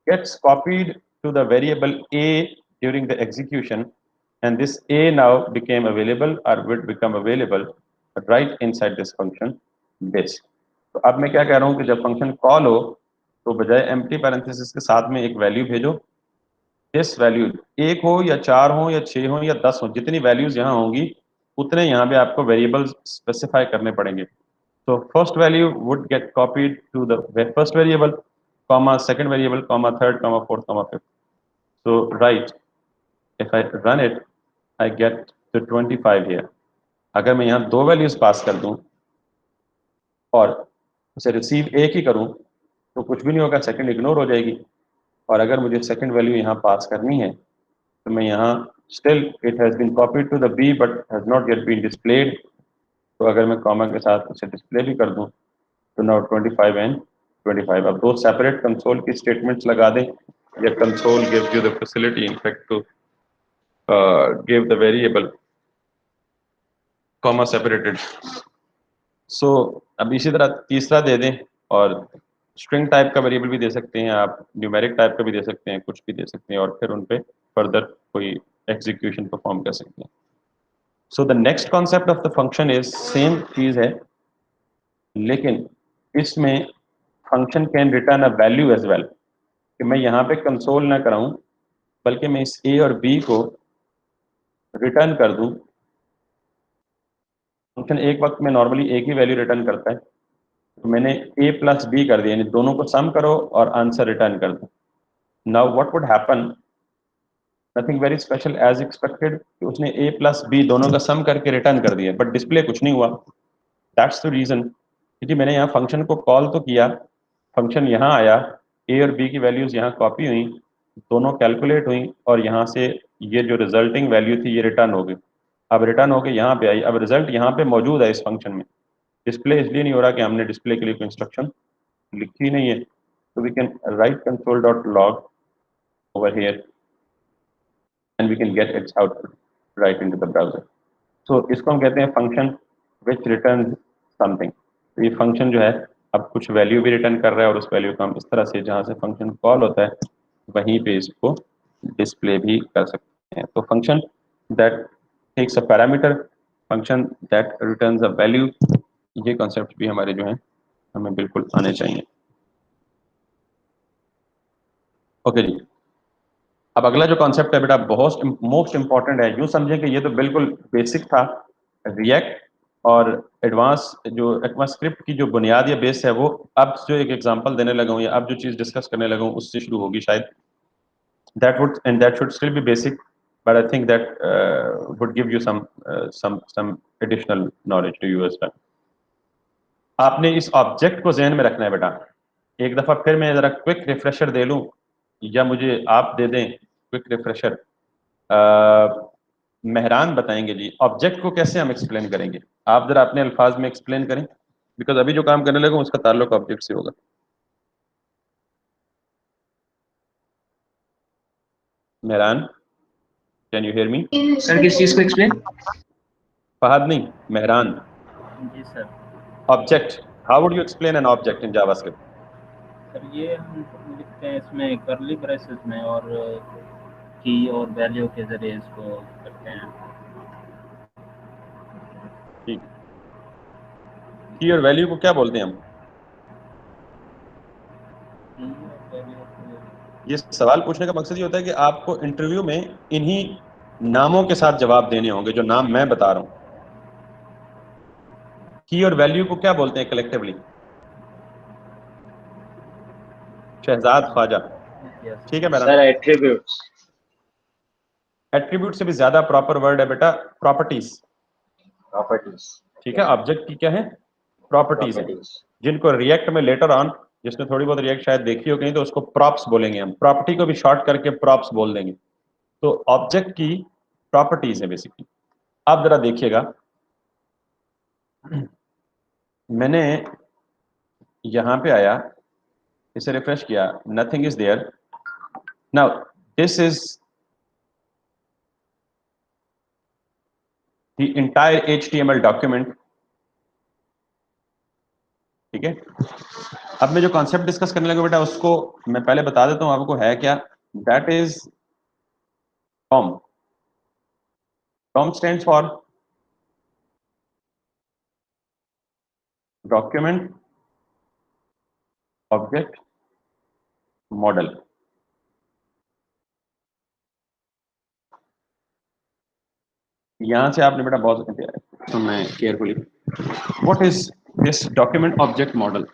gets copied to the variable a during the execution and this a now became available or would become available right inside this function this। तो अब मैं क्या कह रहा हूँ कि जब फंक्शन कॉल हो तो बजाय एम्प्टी पैरेंथेसिस के साथ में एक वैल्यू भेजो। इस वैल्यू 1 हो या 4 हो या 6 हो या 10 हो, जितनी वैल्यूज यहाँ होंगी उतने यहाँ पे आपको वेरिएबल्स स्पेसिफाई करने पड़ेंगे। तो first value would get copied to the first variable, comma second variable, comma third, comma fourth, comma fifth। So right, if I run it, I get the 25 here। अगर मैं यहाँ दो वैल्यूज पास कर दूं और उसे रिसीव एक ही करूं तो कुछ भी नहीं होगा, सेकंड इग्नोर हो जाएगी। और अगर मुझे सेकंड वैल्यू यहाँ पास करनी है तो मैं यहाँ still it has been copied to the B but has not yet been displayed. तो अगर मैं कॉमा के साथ उसे डिस्प्ले भी कर दूं तो नाउ 25 एंड 25। अब दो सेपरेट कंसोल की स्टेटमेंट्स लगा दें या console gives you the facility in fact to give the variable comma separated. So अब इसी तरह तीसरा दे दें और स्ट्रिंग टाइप का वेरिएबल भी दे सकते हैं आप, न्यूमेरिक टाइप का भी दे सकते हैं, कुछ भी दे सकते हैं और फिर उन पे फर्दर कोई एग्जीक्यूशन परफॉर्म कर सकते हैं। So the next concept of the function is same चीज है लेकिन इसमें function can return a value as well, कि मैं यहाँ पे कंसोल ना कराऊं बल्कि मैं इस ए और बी को रिटर्न कर दूं। फंक्शन एक वक्त में नॉर्मली एक ही वैल्यू रिटर्न करता है, तो मैंने a प्लस बी कर दिया, यानी दोनों को सम करो और आंसर रिटर्न कर दो। Now what would happen, nothing very special as expected, उसने a प्लस बी दोनों का सम करके रिटर्न कर दिया बट डिस्प्ले कुछ नहीं हुआ। दैट्स द रीजन, क्योंकि मैंने यहाँ फंक्शन को कॉल तो किया, फंक्शन यहाँ आया, a और b की वैल्यूज यहाँ कॉपी हुई, दोनों कैलकुलेट हुई और यहाँ से ये जो रिजल्टिंग वैल्यू थी ये रिटर्न हो गई। अब रिटर्न होके यहाँ पे आई, अब रिजल्ट यहाँ पे मौजूद है इस फंक्शन में, डिस्प्ले इसलिए नहीं हो रहा कि हमने डिस्प्ले के लिए कोई इंस्ट्रक्शन लिखी नहीं है। तो we can write console.log over here and we can get its output right into the browser। so इसको हम कहते हैं फंक्शन which returns something। तो ये फंक्शन जो है अब कुछ वैल्यू भी रिटर्न कर रहा है और उस वैल्यू को हम इस तरह से जहाँ से फंक्शन कॉल होता है वहीं पे इसको डिस्प्ले भी कर सकते हैं। तो function that takes a parameter, function that returns a value, ये कॉन्सेप्ट भी हमारे जो हैं हमें बिल्कुल आने चाहिए। ओके जी, अब अगला जो कॉन्सेप्ट है बेटा बहुत मोस्ट इंपॉर्टेंट है। यूं समझें कि ये तो बिल्कुल बेसिक था, रिएक्ट और एडवांस जो एडवांस स्क्रिप्ट की जो बुनियाद या बेस है वो अब जो एक एग्जांपल देने लगा हूं या अब जो चीज़ डिस्कस करने लगा हूं उससे शुरू होगी शायद। that should still be basic, but I think that would give you some additional knowledge to you as well. आपने इस ऑब्जेक्ट को ज़हन में रखना है बेटा। एक दफ़ा फिर मैं ज़रा क्विक रिफ्रेशर दे लूँ या मुझे आप दे दें क्विक रिफ्रेशर। मेहरान बताएंगे जी ऑब्जेक्ट को कैसे हम एक्सप्लेन करेंगे। आप ज़रा अपने अल्फाज में एक्सप्लेन करें, बिकॉज अभी जो काम करने लगा उसका ताल्लुक ऑब्जेक्ट से होगा। Mehran, can you hear me? Sir किस चीज को एक्सप्लेन? फहद नहीं, मेहरान। जी sir. Object, how would you explain an object in JavaScript? Sir ये हम लिखते हैं इसमें कर्ली ब्रेसेस में और की और वैल्यू के जरिए इसको करते हैं। ठीक, की और वैल्यू को क्या बोलते हैं हम? की और वैल्यू को ये सवाल पूछने का मकसद ये होता है कि आपको इंटरव्यू में इन्हीं नामों के साथ जवाब देने होंगे जो नाम मैं बता रहा हूं। की और वैल्यू को क्या बोलते हैं कलेक्टिवली? शहजाद ख्वाजा, ठीक है मैडम। Sir attributes. एट्रीब्यूट से भी ज्यादा प्रॉपर वर्ड है बेटा प्रॉपर्टीज। प्रॉपर्टीज। ठीक है, ऑब्जेक्ट की क्या है? प्रॉपर्टीज है, प्रॉपर्टीज। जिनको रिएक्ट में लेटर ऑन, जिसने थोड़ी बहुत रिएक्ट शायद देखी हो कहीं, तो उसको प्रॉप्स बोलेंगे हम। प्रॉपर्टी को भी शॉर्ट करके प्रॉप्स बोल देंगे। तो ऑब्जेक्ट की प्रॉपर्टीज है बेसिकली। आप जरा देखिएगा, मैंने यहां पे आया, इसे रिफ्रेश किया, nothing is there. Now this is the entire HTML document. ठीक है, अब मैं जो कॉन्सेप्ट डिस्कस करने लगा बेटा उसको मैं पहले बता देता हूं आपको है क्या। That is DOM। DOM stands for document object model. यहां से आपने बेटा बहुत सुनना है carefully. What is this document object model?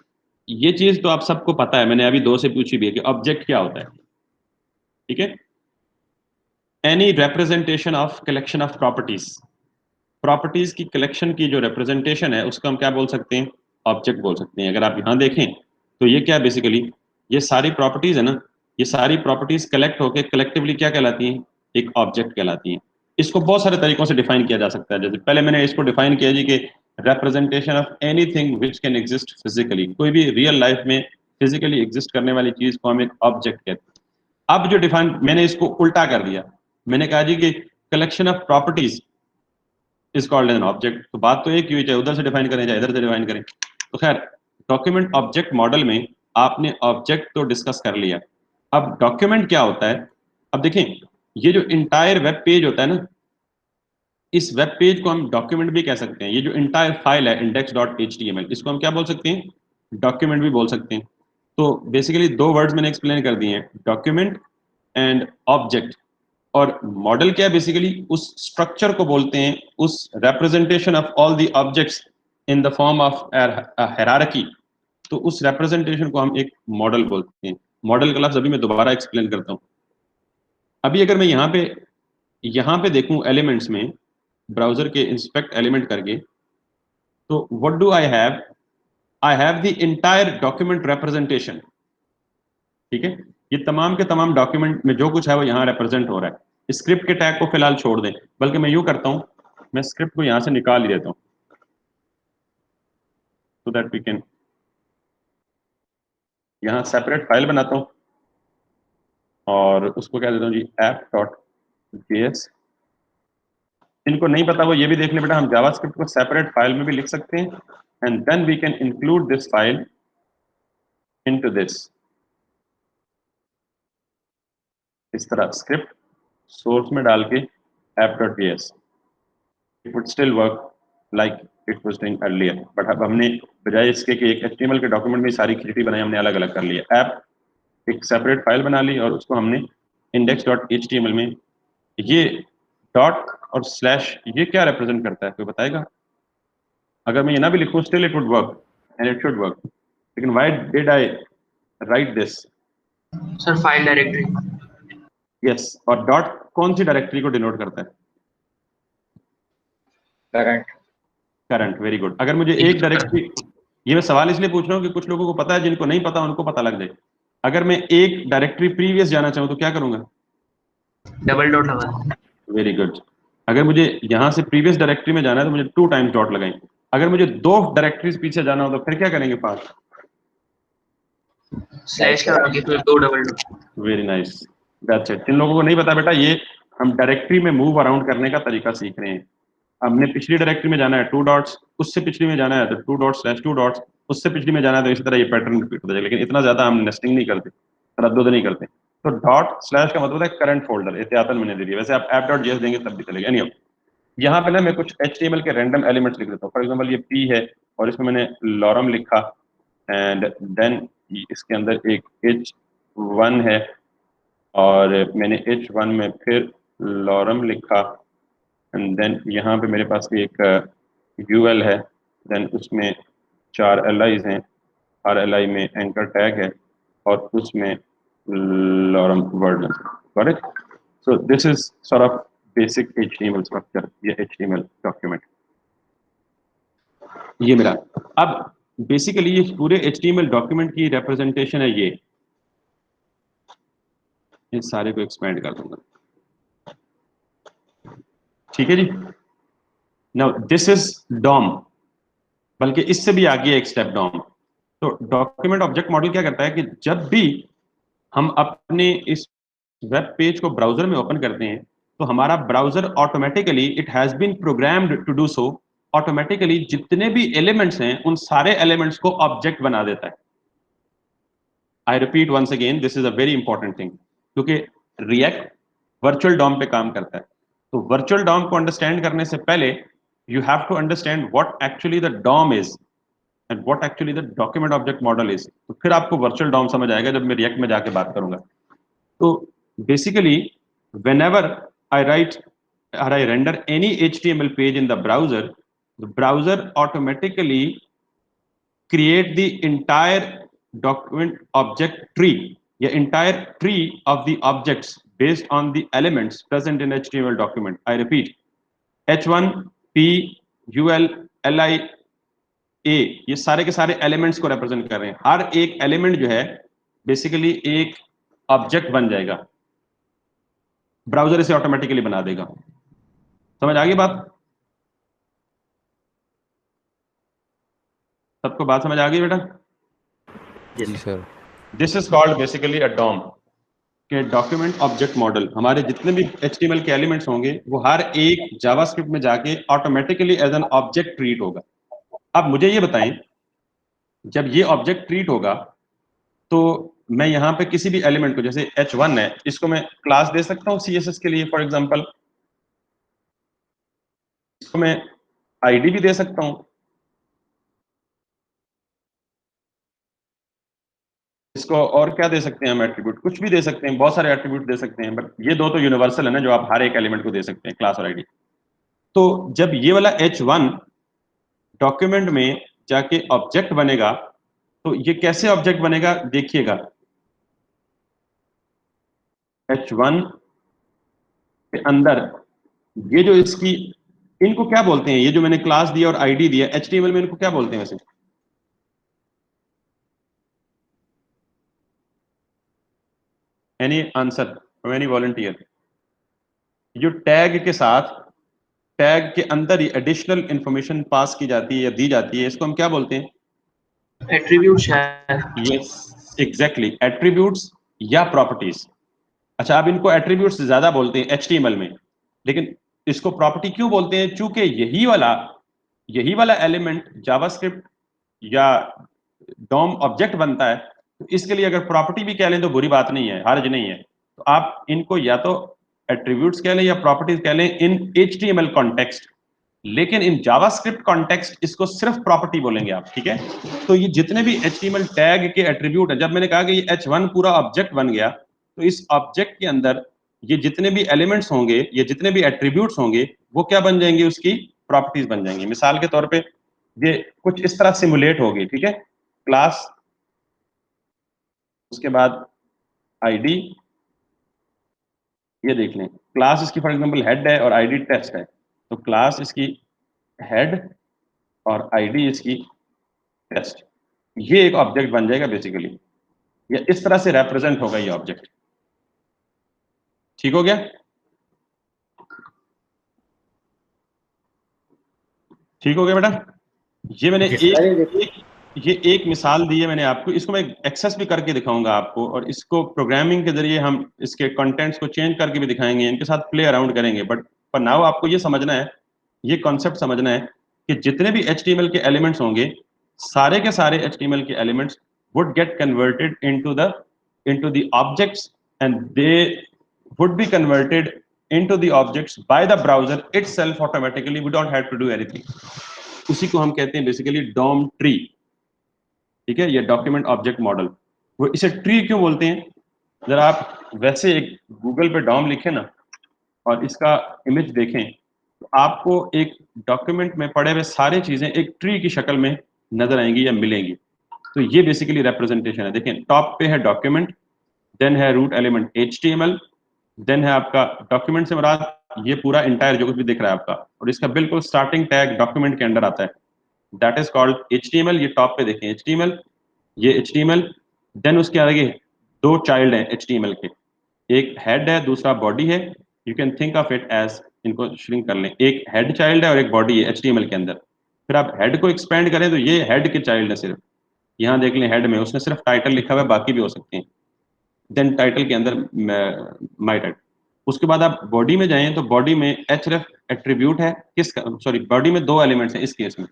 ये चीज तो आप सबको पता है, मैंने अभी दो से पूछी भी है कि ऑब्जेक्ट क्या होता है। ठीक है, any representation of collection of properties. Properties की कलेक्शन की जो रिप्रेजेंटेशन है उसको हम क्या बोल सकते हैं? ऑब्जेक्ट बोल सकते हैं। अगर आप यहां देखें तो ये क्या बेसिकली, ये सारी प्रॉपर्टीज है ना, ये सारी प्रॉपर्टीज कलेक्ट होकर कलेक्टिवली क्या कहलाती हैं? एक ऑब्जेक्ट कहलाती हैं। इसको बहुत सारे तरीकों से डिफाइन किया जा सकता है। जैसे पहले मैंने इसको डिफाइन किया जी कि representation of anything which can exist physically. कोई भी रियल लाइफ में फिजिकली एग्जिस्ट करने वाली चीज को हम एक ऑब्जेक्ट कहते हैं। अब जो डिफाइन, मैंने इसको उल्टा कर दिया, मैंने कहा जी कि collection of properties is called an object. तो बात तो एक ही हुई, चाहे उधर से डिफाइन करें चाहे इधर से डिफाइन करें। तो खैर, डॉक्यूमेंट ऑब्जेक्ट मॉडल में आपने ऑब्जेक्ट तो डिस्कस कर लिया। अब डॉक्यूमेंट क्या होता है? अब देखें, ये जो इंटायर वेब पेज होता है ना, इस वेब पेज को हम डॉक्यूमेंट भी कह सकते हैं। ये जो इंटायर फाइल है index.html, इसको हम क्या बोल सकते हैं? डॉक्यूमेंट भी बोल सकते हैं। तो बेसिकली दो वर्ड्स मैंने एक्सप्लेन कर दिए हैं, डॉक्यूमेंट एंड ऑब्जेक्ट। और मॉडल क्या है? बेसिकली उस स्ट्रक्चर को बोलते हैं, उस representation of all the objects in the form of hierarchy. तो उस रिप्रेजेंटेशन को हम एक मॉडल बोलते हैं। मॉडल का लफ्ज अभी मैं दोबारा एक्सप्लेन करता हूं। अभी अगर मैं यहाँ पे देखूं एलिमेंट्स में, ब्राउजर के इंस्पेक्ट एलिमेंट करके, तो what do I have? I have the entire document representation. ठीक है, ये तमाम के तमाम डॉक्यूमेंट में जो कुछ है वो यहाँ रिप्रेजेंट हो रहा है। स्क्रिप्ट के टैग को फिलहाल छोड़ दें, बल्कि मैं यूं करता हूं, मैं स्क्रिप्ट को यहां से निकाल ही देता हूं सो दैट वी कैन, यहाँ सेपरेट फाइल बनाता हूं और उसको क्या देता हूं जी, app.js। इनको नहीं पता वो ये भी देख ले बेटा, हम जावास्क्रिप्ट को सेपरेट फाइल में भी लिख सकते हैं and then we can include this file into this. इस तरह स्क्रिप्ट सोर्स में डाल के app.js, it would still work like it was doing earlier, but अब हमने बजाय इसके कि एक HTML के डॉक्यूमेंट में सारी खिचड़ी बनाई, हमने अलग अलग कर लिया। ऐप एक सेपरेट फाइल बना ली और उसको हमने index.html में, ये डॉट और स्लैश ये क्या रिप्रेजेंट करता है, कोई बताएगा? अगर मैं ये ना भी लिखूं still it would work and it should work, लेकिन why did I write this? Sir file directory. Yes, और डॉट कौन सी डायरेक्टरी को डिनोट करता है? करंट। Current, very good. अगर मुझे एक डायरेक्टरी, ये मैं सवाल इसलिए पूछ रहा हूँ कि कुछ लोगों को पता है, जिनको नहीं पता उनको पता लग जाए। अगर मैं एक डायरेक्टरी प्रीवियस जाना चाहूँ तो क्या करूंगा? डबल डॉट लगा। Very good. अगर मुझे यहाँ से प्रीवियस डायरेक्टरी में जाना है तो मुझे 2 टाइम्स डॉट लगाएंगे। अगर मुझे 2 डायरेक्टरीज पीछे जाना हो तो फिर क्या करेंगे? 5 स्लैश लगाएंगे, फिर 2 double dot. Very nice, that's it. जिन लोगों को नहीं पता बेटा, ये हम डायरेक्टरी में मूव अराउंड करने का तरीका सीख रहे हैं। हमने पिछली डायरेक्टरी में जाना है 2 डॉट्स, उससे पिछली में जाना है तो 2 डॉट्स स्लैश 2 डॉट्स, उससे पिछली में जाना है तो इसी तरह ये पैटर्न रिपीट होता है, लेकिन इतना ज्यादा हम नेस्टिंग नहीं करते, तरद्दुद नहीं करते। तो डॉट स्लैश का मतलब है करंट फोल्डर, एहतियातन मैंने दे दिया। वैसे आप app.js देंगे तब भी चलेगा। एनीवे, यहाँ पे ना मैं कुछ HTML के रैंडम एलिमेंट्स लिख देता हूँ। फॉर एग्जांपल ये P है और इसमें मैंने लॉरम लिखा, एंड देन इसके अंदर एक H1 है और मैंने H1 में फिर लॉरम लिखा, एंड देन यहाँ पे मेरे पास एक UL है, देन उसमें 4 LIs हैं, हर LI में एंकर टैग है और उसमें lorem word length. Got it? So this is sort of basic HTML structure, ये HTML डॉक्यूमेंट ये मेरा। अब बेसिकली ये पूरे HTML डॉक्यूमेंट की रिप्रेजेंटेशन है ये सारे को एक्सपेंड कर दूंगा, ठीक है जी। नाउ दिस इज डॉम, बल्कि इससे भी आगे एक स्टेप डॉम। तो डॉक्यूमेंट ऑब्जेक्ट मॉडल क्या करता है कि जब भी हम अपने इस वेब पेज को ब्राउजर में ओपन करते हैं तो हमारा browser automatically, it has been programmed to do so, automatically जितने भी एलिमेंट्स हैं उन सारे एलिमेंट्स को ऑब्जेक्ट बना देता है। I repeat once again, this is a very important thing, क्योंकि रिएक्ट वर्चुअल डॉम पे काम करता है। तो वर्चुअल डॉम को अंडरस्टैंड करने से पहले you have to understand what actually the DOM is and what actually the document object model is. तो फिर आपको वर्चुअल डॉम समझ आएगा जब मैं रिएक्ट में जाके बात करूंगा। तो basically whenever I write or I render any HTML page in the browser automatically create the entire document object tree, the entire tree of the objects based on the elements present in HTML document. I repeat, H1 P UL LI A ये सारे के सारे elements को represent कर रहे हैं। हर एक element जो है बेसिकली एक ऑब्जेक्ट बन जाएगा, ब्राउजर इसे ऑटोमेटिकली बना देगा। समझ आ गई बात? सबको बात समझ आ गई बेटा? जी sir. This is called basically a DOM के डॉक्यूमेंट ऑब्जेक्ट मॉडल। हमारे जितने भी HTML के एलिमेंट्स होंगे वो हर एक जावास्क्रिप्ट में जाके automatically as an object treat होगा। अब मुझे ये बताएं, जब ये ऑब्जेक्ट ट्रीट होगा तो मैं यहाँ पे किसी भी एलिमेंट को, जैसे H1 है, इसको मैं क्लास दे सकता हूँ CSS के लिए। फॉर एग्जांपल इसको मैं ID भी दे सकता हूँ, इसको और क्या दे सकते हैं हम, एट्रीब्यूट कुछ भी दे सकते हैं, बहुत सारे एट्रीब्यूट दे सकते हैं, बट ये दो तो यूनिवर्सल है ना, जो आप हर एक एलिमेंट को दे सकते हैं, क्लास और ID। तो जब ये वाला H1 डॉक्यूमेंट में जाके ऑब्जेक्ट बनेगा तो ये कैसे ऑब्जेक्ट बनेगा देखिएगा। H1 के अंदर ये जो इसकी, इनको क्या बोलते हैं, ये जो मैंने क्लास दिया और ID दिया HTML में, इनको क्या बोलते हैं वैसे? Any answer from any volunteer? जो टैग के साथ, टैग के अंदर ही एडिशनल इंफॉर्मेशन पास की जाती है या दी जाती है, इसको हम क्या बोलते हैं? एट्रीब्यूट शायद। यस एग्जैक्टली, एट्रीब्यूट्स या प्रॉपर्टीज। अच्छा, अब इनको एट्रीब्यूट्स ज्यादा बोलते हैं HTML में, लेकिन इसको प्रॉपर्टी क्यों बोलते हैं? चूंकि यही वाला एलिमेंट जावास्क्रिप्ट या डॉम ऑब्जेक्ट बनता है, तो इसके लिए अगर प्रॉपर्टी भी कह लें तो बुरी बात नहीं है, हर्ज नहीं है। तो आप इनको या तो एट्रीब्यूट्स कह लें या प्रॉपर्टीज कह लें इन HTML कॉन्टेक्स्ट। लेकिन इन जावास्क्रिप्ट कॉन्टेक्स्ट इसको सिर्फ प्रॉपर्टी बोलेंगे आप, ठीक है। तो ये जितने भी HTML टैग के एट्रीब्यूट है, जब मैंने कहा कि ये H1 पूरा ऑब्जेक्ट बन गया, तो इस ऑब्जेक्ट के अंदर ये जितने भी एलिमेंट्स होंगे, ये जितने भी एट्रीब्यूट्स होंगे, वो क्या बन जाएंगे, उसकी प्रॉपर्टीज बन जाएंगी। मिसाल के तौर पे ये कुछ इस तरह सिमुलेट होगी, ठीक है। क्लास, उसके बाद आईडी, ये देख लें, क्लास इसकी फॉर एग्जांपल हेड है और आईडी टेस्ट है, तो क्लास इसकी हेड और आईडी इसकी टेस्ट, ये एक ऑब्जेक्ट बन जाएगा बेसिकली। या इस तरह से रिप्रेजेंट होगा ये ऑब्जेक्ट, ठीक हो गया, ठीक हो गया बेटा। ये मैंने एक मिसाल दी है मैंने आपको, इसको मैं एक्सेस भी करके दिखाऊंगा आपको, और इसको प्रोग्रामिंग के जरिए हम इसके कंटेंट्स को चेंज करके भी दिखाएंगे, इनके साथ प्ले अराउंड करेंगे। बट पर नाउ आपको ये समझना है, ये कॉन्सेप्ट समझना है कि जितने भी HTML के एलिमेंट्स होंगे, सारे के सारे HTML के elements would get converted into the objects, and they would be converted into the objects by the browser itself automatically. We don't have to do anything. उसी को हम कहते हैं बेसिकली डॉम ट्री, ठीक है, ये डॉक्यूमेंट ऑब्जेक्ट मॉडल। वो इसे ट्री क्यों बोलते हैं, जरा आप वैसे एक गूगल पे डॉम लिखें ना और इसका इमेज देखें, तो आपको एक डॉक्यूमेंट में पड़े हुए सारी चीजें एक ट्री की शक्ल में नजर आएंगी या मिलेंगी। तो ये बेसिकली रिप्रेजेंटेशन है। देखें, टॉप पे है डॉक्यूमेंट, देन है रूट एलिमेंट HTML, देन है आपका डॉक्यूमेंट से मुराद ये पूरा इंटायर जो कुछ भी दिख रहा है आपका, और इसका बिल्कुल स्टार्टिंग टैग डॉक्यूमेंट के अंदर आता है, दैट इज कॉल्ड HTML। ये टॉप पे देखें HTML, ये HTML, देन उसके आगे दो चाइल्ड हैं HTML के, एक हेड है दूसरा बॉडी है। You can think of it as, इनको श्रिंक कर लें, एक हेड चाइल्ड है और एक बॉडी है HTML के अंदर। फिर आप हेड को एक्सपेंड करें तो ये हेड के चाइल्ड है सिर्फ, यहाँ देख लें हेड में उसने सिर्फ टाइटल लिखा हुआ है, बाकी भी हो सकते हैं। देन टाइटल के अंदर माय टाइटल। उसके बाद आप बॉडी में जाएं तो बॉडी में href एट्रीब्यूट है, किसका, सॉरी, बॉडी में दो एलिमेंट्स हैं इस केस में,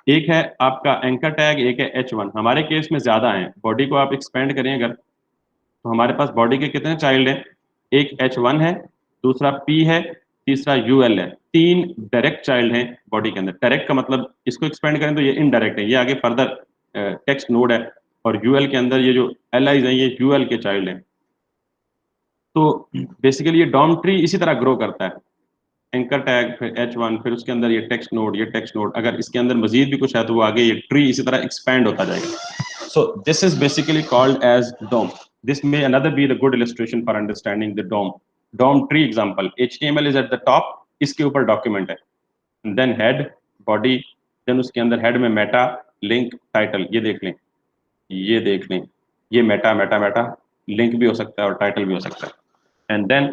एक है आपका एंकर टैग, एक है H1। हमारे केस में ज्यादा हैं, बॉडी को आप एक्सपेंड करें अगर, तो हमारे पास बॉडी के कितने चाइल्ड हैं, एक H1 है, दूसरा P है, तीसरा UL है। तीन डायरेक्ट चाइल्ड हैं बॉडी के अंदर। डायरेक्ट का मतलब इसको एक्सपेंड करें तो ये इनडायरेक्ट है, ये आगे फर्दर टेक्स्ट नोड है, और UL के अंदर ये जो एलाइज हैं ये UL के चाइल्ड हैं। तो बेसिकली ये डॉम ट्री इसी तरह ग्रो करता है, एंकर टैग, फिर H1, फिर उसके अंदर ये टेक्स्ट नोड, ये टेक्स्ट नोड, अगर इसके अंदर मजीद भी कुछ है तो वो आगे ये ट्री इसी तरह एक्सपैंड होता जाएगा। So this is basically called as DOM. This may another be the good illustration for understanding the DOM tree example. HTML is at the top, इसके ऊपर डॉक्यूमेंट है, then head, body, then उसके अंदर head में meta, link, title, ये देख लें, ये देख लें, ये meta meta meta, link भी हो सकता है और title भी हो सकता है, and then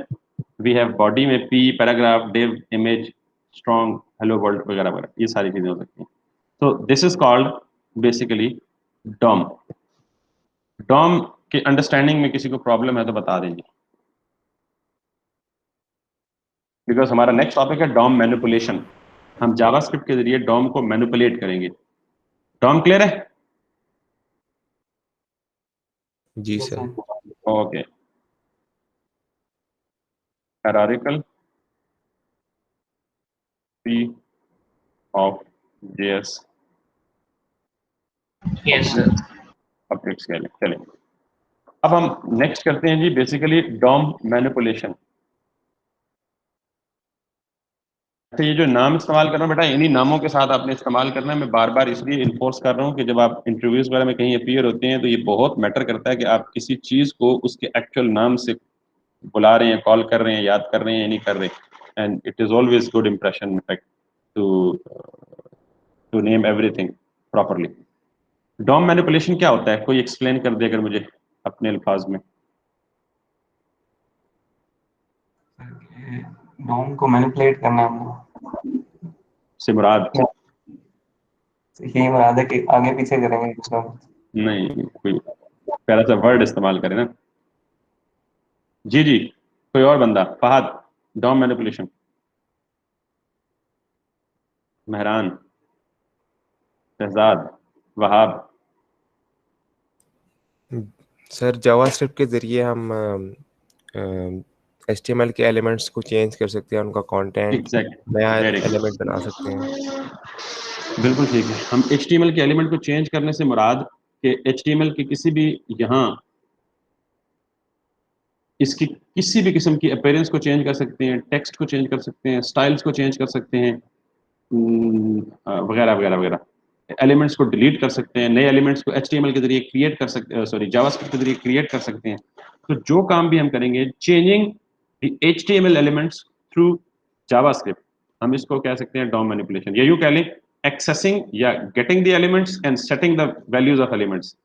we have body में p, paragraph, div, image, strong, hello world वगैरह वगैरह, ये सारी चीजें हो सकती हैं। So this is called basically DOM। DOM कि अंडरस्टैंडिंग में किसी को प्रॉब्लम है तो बता दीजिए, बिकॉज हमारा नेक्स्ट टॉपिक है डॉम मैनिपुलेशन। हम जावास्क्रिप्ट के जरिए डॉम को मैनिपुलेट करेंगे। डॉम क्लियर है? जी sir. Okay, hierarchical tree of JS yes sir. Objects के लिए। चलिए अब हम नेक्स्ट करते हैं जी बेसिकली डॉम मैनिपुलेशन। अच्छा, ये जो नाम इस्तेमाल कर रहा हूँ बेटा, इन्हीं नामों के साथ आपने इस्तेमाल करना है। मैं बार बार इसलिए इन्फोर्स कर रहा हूँ कि जब आप इंटरव्यूज वगैरह में कहीं अपीयर होते हैं तो ये बहुत मैटर करता है कि आप किसी चीज को उसके एक्चुअल नाम से बुला रहे हैं, कॉल कर रहे हैं, याद कर रहे हैं या नहीं कर रहे। And it is always good impression effect to name everything properly. DOM manipulation क्या होता है, कोई एक्सप्लेन कर दे अगर मुझे अपने अल्फाज में। डॉम को मैनिपुलेट करना हमने से मुराद यही मुराद है कि आगे पीछे करेंगे कुछ ना कुछ। नहीं, कोई प्यारा सा वर्ड इस्तेमाल करें ना। जी जी, कोई और बंदा, Fahad, DOM manipulation. Mehran, Shahzad, Wahab. Sir JavaScript के ज़रिए हम HTML के एलिमेंट्स को चेंज कर सकते हैं, उनका कंटेंट एग्जैक्ट, नया वेरी एलिमेंट बना सकते हैं। बिल्कुल ठीक है। हम HTML के एलिमेंट को चेंज करने से मुराद कि HTML के किसी भी यहाँ इसकी किसी भी किस्म की अपीयरेंस को चेंज कर सकते हैं, टेक्स्ट को चेंज कर सकते हैं, स्टाइल्स को चेंज कर सकते हैं, वगैरह वगैरह वगैरह। एलिमेंट्स को डिलीट कर सकते हैं, नए एलिमेंट्स को HTML के जरिए क्रिएट कर सकते, सॉरी जावास्क्रिप्ट के जरिए क्रिएट कर सकते हैं। तो जो काम भी हम करेंगे changing the HTML elements through JavaScript, हम इसको कह सकते हैं DOM मैनिपुलेशन, या यूं कह लें एक्सेसिंग या getting the elements and setting the values of elements,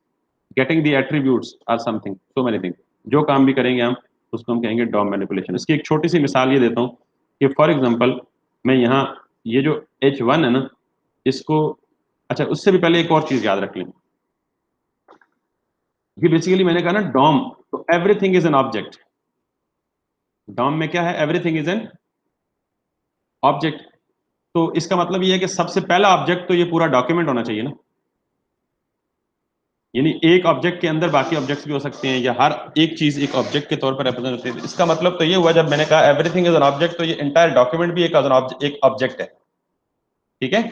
getting the attributes are something, so many thing. जो काम भी करेंगे हम उसको हम कहेंगे DOM मैनिपुलेशन। इसकी एक छोटी सी मिसाल ये देता हूँ कि फॉर एग्जांपल मैं यहाँ ये जो H1 है ना, इसको, अच्छा उससे भी पहले एक और चीज याद रख लें कि बेसिकली मैंने कहा ना DOM, तो everything is an object. DOM में क्या है, एवरीथिंग इज एन ऑब्जेक्ट। तो इसका मतलब ये है कि सबसे पहला ऑब्जेक्ट तो ये पूरा डॉक्यूमेंट होना चाहिए ना, यानी एक ऑब्जेक्ट के अंदर बाकी ऑब्जेक्ट्स भी हो सकते हैं, या हर एक चीज एक ऑब्जेक्ट के तौर पर रिप्रेजेंट होती है। इसका मतलब तो ये हुआ जब मैंने कहा एवरीथिंग इज एन ऑब्जेक्ट, तो ये इंटायर डॉक्यूमेंट भी एक ऑब्जेक्ट है, ठीक है।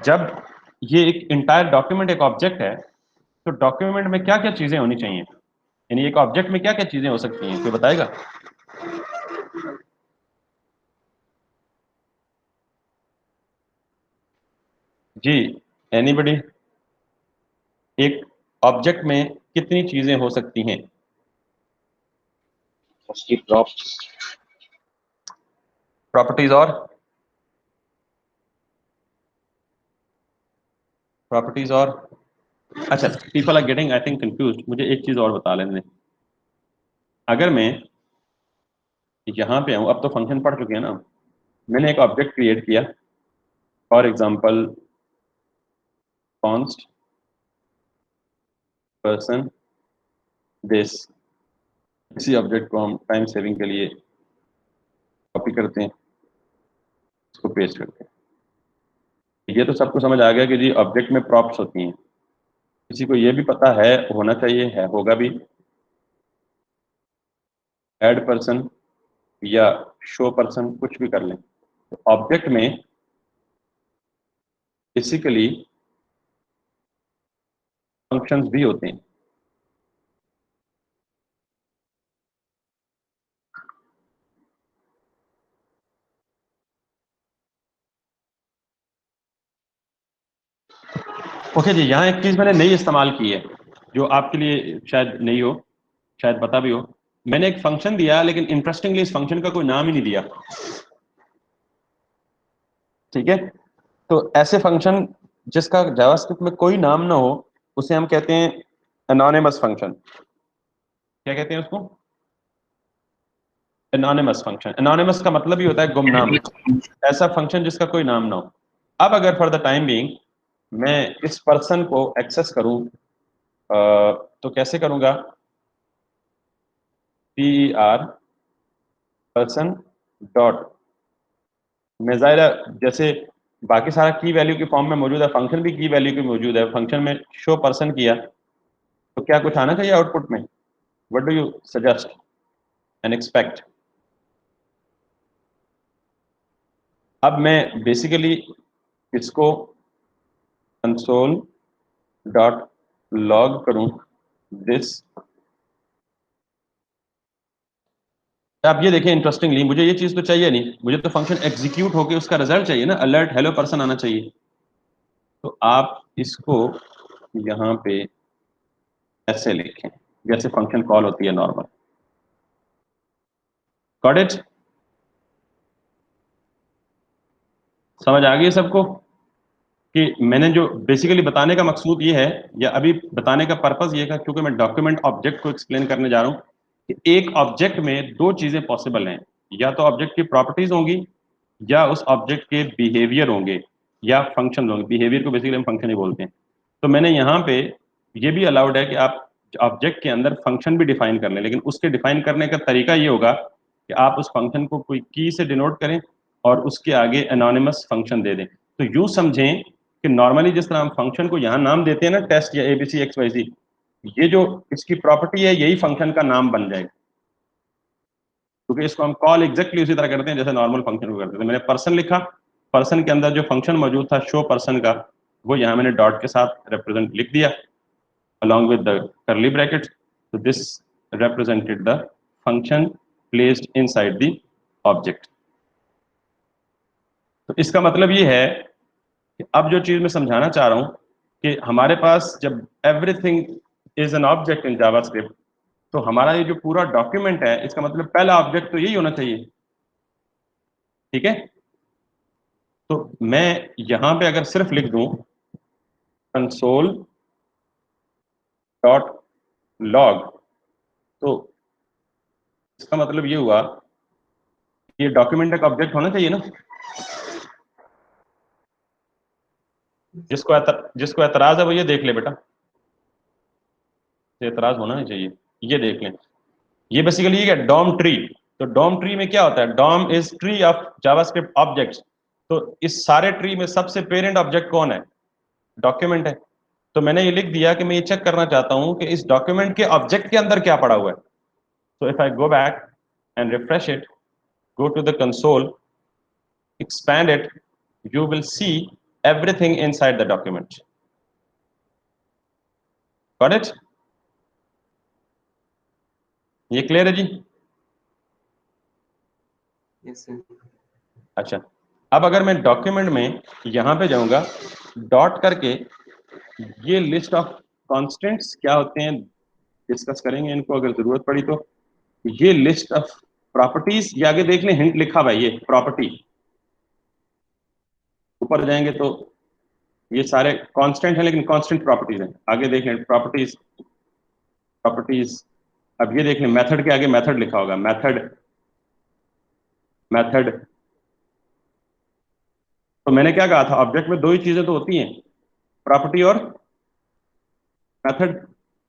जब ये एक इंटायर डॉक्यूमेंट एक ऑब्जेक्ट है, तो डॉक्यूमेंट में क्या क्या चीजें होनी चाहिए, यानी एक ऑब्जेक्ट में क्या क्या चीजें हो सकती हैं, कोई बताएगा? जी, एनीबडी? एक ऑब्जेक्ट में कितनी चीजें हो सकती हैं? उसकी प्रॉप्स, प्रॉपर्टीज और प्रॉपर्टीज और अच्छा, people are getting I think confused. मुझे एक चीज और बता लेने, अगर मैं यहाँ पे आऊँ, अब तो फंक्शन पढ़ चुके हैं ना, मैंने एक ऑब्जेक्ट क्रिएट किया, for example const person this, इसी ऑब्जेक्ट को हम टाइम सेविंग के लिए कॉपी करते हैं, इसको पेस्ट करते हैं। ये तो सबको समझ आ गया कि जी ऑब्जेक्ट में प्रॉप्स होती हैं। किसी को ये भी पता है, होना चाहिए, है, होगा भी, ऐड पर्सन या शो पर्सन, कुछ भी कर लें। तो ऑब्जेक्ट में बेसिकली फंक्शंस भी होते हैं। ओके जी, यहाँ एक चीज मैंने नई इस्तेमाल की है जो आपके लिए शायद नहीं हो, शायद पता भी हो। मैंने एक फंक्शन दिया, लेकिन इंटरेस्टिंगली इस फंक्शन का कोई नाम ही नहीं दिया, ठीक है। तो ऐसे फंक्शन जिसका जावास्क्रिप्ट में कोई नाम ना हो, उसे हम कहते हैं एनोनिमस फंक्शन। क्या कहते हैं उसको? Anonymous function. एनोनिमस का मतलब ही होता है गुमनाम, ऐसा फंक्शन जिसका कोई नाम ना हो। अब अगर फॉर द टाइम बीइंग मैं इस पर्सन को एक्सेस करूं, तो कैसे करूंगा? per पर्सन डॉट, मैं ज़ाहिर है जैसे बाकी सारा की वैल्यू के फॉर्म में मौजूद है, फंक्शन भी की वैल्यू के मौजूद है। फंक्शन में शो पर्सन किया तो क्या कुछ आना चाहिए आउटपुट में? What do you suggest and expect? अब मैं बेसिकली इसको कंसोल डॉट लॉग करूं दिस। आप ये देखें, इंटरेस्टिंगली मुझे ये चीज तो चाहिए नहीं, मुझे तो फंक्शन एग्जीक्यूट होके उसका रिजल्ट चाहिए ना, अलर्ट हेलो पर्सन आना चाहिए। तो आप इसको यहाँ पे ऐसे लिखें जैसे फंक्शन कॉल होती है नॉर्मल। Got it? समझ आ गई सबको कि मैंने जो बेसिकली बताने का मकसूद ये है, या अभी बताने का पर्पस ये है, क्योंकि मैं डॉक्यूमेंट ऑब्जेक्ट को एक्सप्लेन करने जा रहा हूँ कि एक ऑब्जेक्ट में दो चीजें पॉसिबल हैं, या तो ऑब्जेक्ट की प्रॉपर्टीज होंगी, या उस ऑब्जेक्ट के बिहेवियर होंगे, या फंक्शन होंगे। बिहेवियर को बेसिकली हम फंक्शन ही बोलते हैं। तो मैंने यहाँ पे ये भी अलाउड है कि आप ऑब्जेक्ट के अंदर फंक्शन भी डिफाइन कर लें, लेकिन उसके डिफाइन करने का तरीका ये होगा कि आप उस फंक्शन को कोई की से डिनोट करें और उसके आगे एनोनिमस फंक्शन दे दें। तो यूं समझें कि नॉर्मली जिस तरह हम फंक्शन को यहाँ नाम देते हैं ना, टेस्ट या ABC XYZ, ये जो इसकी प्रॉपर्टी है यही फंक्शन का नाम बन जाएगा, क्योंकि इसको हम कॉल एग्जैक्टली उसी तरह करते हैं जैसे नॉर्मल फंक्शन को करते थे। मैंने पर्सन लिखा, पर्सन के अंदर जो फंक्शन मौजूद था शो पर्सन का, वो यहाँ मैंने डॉट के साथ रिप्रेजेंट लिख दिया along with the curly brackets. So this represented the function placed inside the object. तो इसका मतलब ये है कि अब जो चीज मैं समझाना चाह रहा हूं कि हमारे पास जब everything is an object in JavaScript, तो हमारा ये जो पूरा डॉक्यूमेंट है इसका मतलब पहला ऑब्जेक्ट तो यही होना चाहिए, ठीक है। तो मैं यहां पे अगर सिर्फ लिख दूं कंसोल डॉट लॉग, तो इसका मतलब ये हुआ कि ये डॉक्यूमेंट का ऑब्जेक्ट होना चाहिए ना। जिसको एतराज है वो ये देख ले बेटा, एतराज होना नहीं चाहिए, ये देख लें। ये बेसिकली ये है डॉम ट्री। तो डॉम ट्री में क्या होता है, DOM is tree of JavaScript objects. तो इस सारे ट्री में सबसे पेरेंट ऑब्जेक्ट कौन है, डॉक्यूमेंट है। तो मैंने ये लिख दिया कि मैं ये चेक करना चाहता हूं कि इस डॉक्यूमेंट के ऑब्जेक्ट के अंदर क्या पड़ा हुआ है। So if I go back and refresh it, go to the console, expand it, you will see everything inside the document. Got it? ये क्लियर है जी? Yes sir. अच्छा, अब अगर मैं डॉक्यूमेंट में यहां पे जाऊंगा डॉट करके, ये लिस्ट ऑफ कॉन्स्टेंट्स क्या होते हैं डिस्कस करेंगे इनको अगर जरूरत पड़ी तो। ये लिस्ट ऑफ प्रॉपर्टीज, ये आगे देख लें हिंट लिखा हुआ है, ये प्रॉपर्टी। ऊपर जाएंगे तो ये सारे कांस्टेंट हैं लेकिन कांस्टेंट प्रॉपर्टीज हैं। आगे देख लें प्रॉपर्टीज, प्रॉपर्टीज। अब ये देख लें मेथड के आगे मेथड लिखा होगा, मेथड, मेथड। तो मैंने क्या कहा था, ऑब्जेक्ट में दो ही चीजें तो होती हैं, प्रॉपर्टी और मेथड।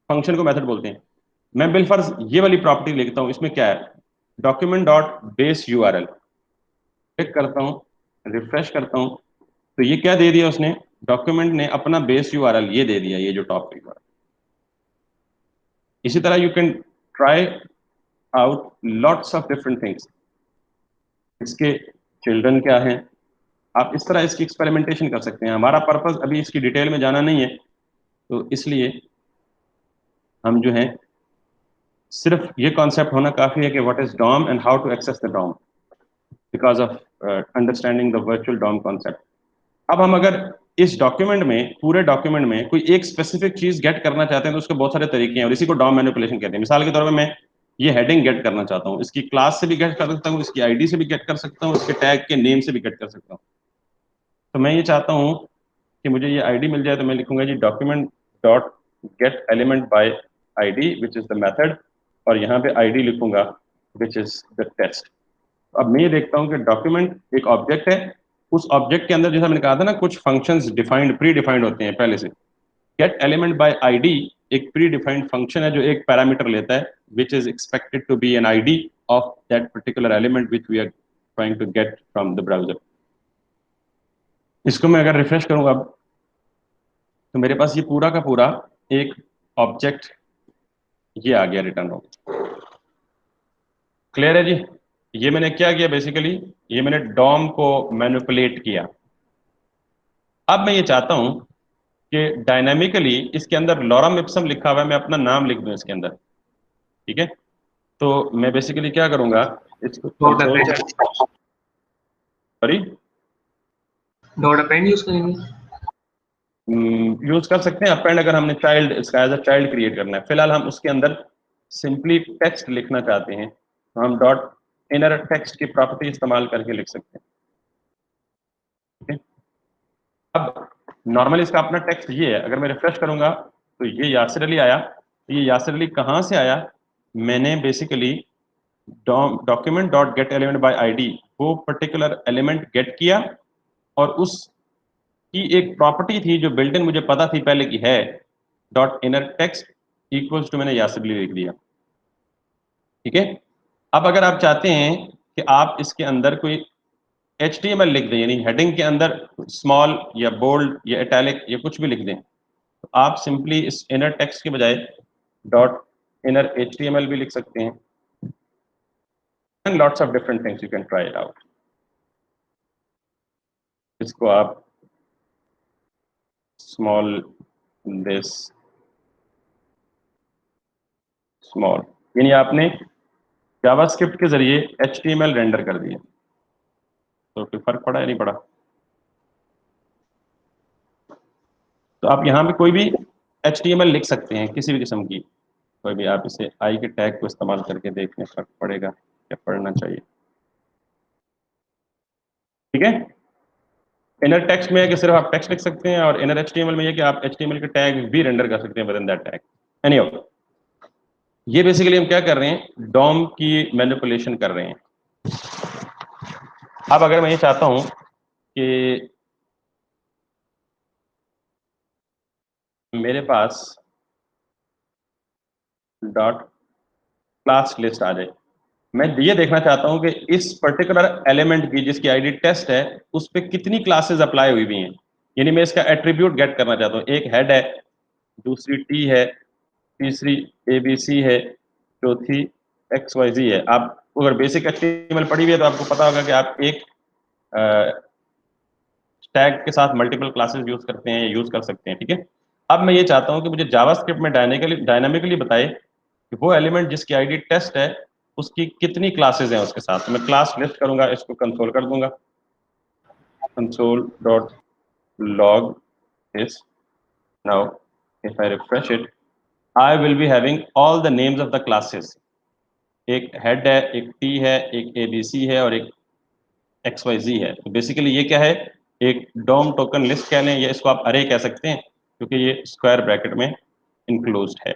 फंक्शन को मेथड बोलते हैं। मैं बिलफर्ज ये वाली प्रॉपर्टी लिखता हूं, इसमें क्या है, document dot base URL. Click करता हूं, रिफ्रेश करता हूं, तो ये क्या दे दिया उसने, डॉक्यूमेंट ने अपना बेस यूआरएल ये दे दिया, ये जो टॉप पे। इसी तरह you can try out lots of different things. इसके चिल्ड्रन क्या हैं, आप इस तरह इसकी एक्सपेरिमेंटेशन कर सकते हैं। हमारा पर्पस अभी इसकी डिटेल में जाना नहीं है, तो इसलिए हम जो है सिर्फ ये कॉन्सेप्ट होना काफी है कि what is DOM and how to access the DOM because of understanding the virtual DOM concept. अब हम अगर इस डॉक्यूमेंट में, पूरे डॉक्यूमेंट में कोई एक स्पेसिफिक चीज गेट करना चाहते हैं तो उसके बहुत सारे तरीके हैं और इसी को डॉम मैनिपुलेशन कहते हैं। मिसाल के तौर पर मैं ये हेडिंग गेट करना चाहता हूँ, इसकी क्लास से भी गेट कर सकता हूँ, इसकी आईडी से भी गेट कर सकता हूँ, इसके टैग के नेम से भी गेट कर सकता हूँ। तो मैं ये चाहता हूँ कि मुझे ये आईडी मिल जाए, तो मैं लिखूंगा जी document dot get element by ID which is the method, और यहाँ पे आईडी लिखूंगा विच इज द टेस्ट। अब मैं ये देखता हूँ कि डॉक्यूमेंट एक ऑब्जेक्ट है, उस ऑब्जेक्ट के अंदर जैसा मैंने कहा था ना कुछ फंक्शंस डिफाइंड, प्री डिफाइंड होते हैं पहले से। गेट एलिमेंट बाय आईडी एक प्री डिफाइंड फंक्शन है जो एक पैरामीटर लेता है which is expected to be an ID of that particular element which we are trying to get from the browser. इसको मैं अगर रिफ्रेश करूंगा अब, तो मेरे पास ये पूरा का पूरा एक ऑब्जेक्ट ये आ गया, रिटर्न हो। क्लियर है जी? ये मैंने क्या किया, बेसिकली ये मैंने डॉम को मैनिपुलेट किया। अब मैं ये चाहता हूं कि डायनामिकली इसके अंदर लॉरम इप्सम लिखा हुआ है, मैं अपना नाम लिख दूं इसके अंदर, ठीक है। तो मैं बेसिकली क्या करूंगा, इसको सॉरी डॉट अपेंड यूज करेंगे, यूज कर सकते हैं अपेंड, अगर हमने चाइल्ड इसका एज अ चाइल्ड क्रिएट करना है। फिलहाल हम उसके अंदर सिंपली टेक्स्ट लिखना चाहते हैं, तो हम डॉट इनर टेक्स्ट की प्रॉपर्टी इस्तेमाल करके लिख सकते हैं, ठीक है। अब नॉर्मली इसका अपना टेक्स्ट ये है, अगर मैं रिफ्रेश करूंगा तो ये यासिर अली आया। तो ये यासिर अली कहाँ से आया, मैंने basically document dot get element by ID वो पर्टिकुलर एलिमेंट गेट किया, और उसकी एक प्रॉपर्टी थी जो बिल्ट इन मुझे पता थी पहले की है, dot inner text equals to मैंने यासिर अली लिख दिया, ठीक है। अब अगर आप चाहते हैं कि आप इसके अंदर कोई HTML लिख दें, यानी हेडिंग के अंदर स्मॉल या बोल्ड या इटैलिक या कुछ भी लिख दें, तो आप सिंपली इस इनर टेक्स्ट के बजाय डॉट इनर HTML भी लिख सकते हैं, and lots of different things you can try it out. इसको आप स्मॉल दिस स्मॉल, यानी आपने जावास्क्रिप्ट के जरिए HTML रेंडर कर दिया, तो कोई फर्क पड़ा या नहीं पड़ा? तो आप यहाँ पे कोई भी HTML लिख सकते हैं किसी भी किस्म की, कोई भी। आप इसे आई के टैग को इस्तेमाल करके देखने फर्क पड़ेगा क्या पढ़ना चाहिए, ठीक है। इनर टेक्स्ट में है कि सिर्फ आप टेक्स्ट लिख सकते हैं, और इनर HTML में ये कि आप HTML के टैग भी रेंडर कर सकते हैं with in that tag. Anyhow, ये बेसिकली हम क्या कर रहे हैं, डॉम की मैनिपुलेशन कर रहे हैं। अब अगर मैं ये चाहता हूं कि मेरे पास डॉट क्लास लिस्ट आ जाए, मैं ये देखना चाहता हूं कि इस पर्टिकुलर एलिमेंट की जिसकी आईडी टेस्ट है उस पर कितनी क्लासेस अप्लाई हुई हैं, यानी मैं इसका एट्रीब्यूट गेट करना चाहता हूं। एक हेड है, दूसरी टी है, तीसरी ABC है, चौथी XYZ है। आप अगर बेसिक HTML पढ़ी हुई है तो आपको पता होगा कि आप एक टैग के साथ मल्टीपल क्लासेस यूज करते हैं, यूज कर सकते हैं, ठीक है। अब मैं ये चाहता हूं कि मुझे जावास्क्रिप्ट में डायनामिकली बताए कि वो एलिमेंट जिसकी आईडी टेस्ट है उसकी कितनी क्लासेस हैं उसके साथ। तो मैं क्लास लिस्ट करूंगा, इसको कंसोल कर दूंगा, console.log this। now if I refresh it, I will be having all the names of the classes। एक हेड है, एक टी है, एक ABC है और एक XYZ है। तो बेसिकली ये क्या है, एक डॉम टोकन लिस्ट कह लें, या इसको आप अरे कह सकते हैं क्योंकि ये स्क्वायर ब्रैकेट में इंक्लोज्ड है।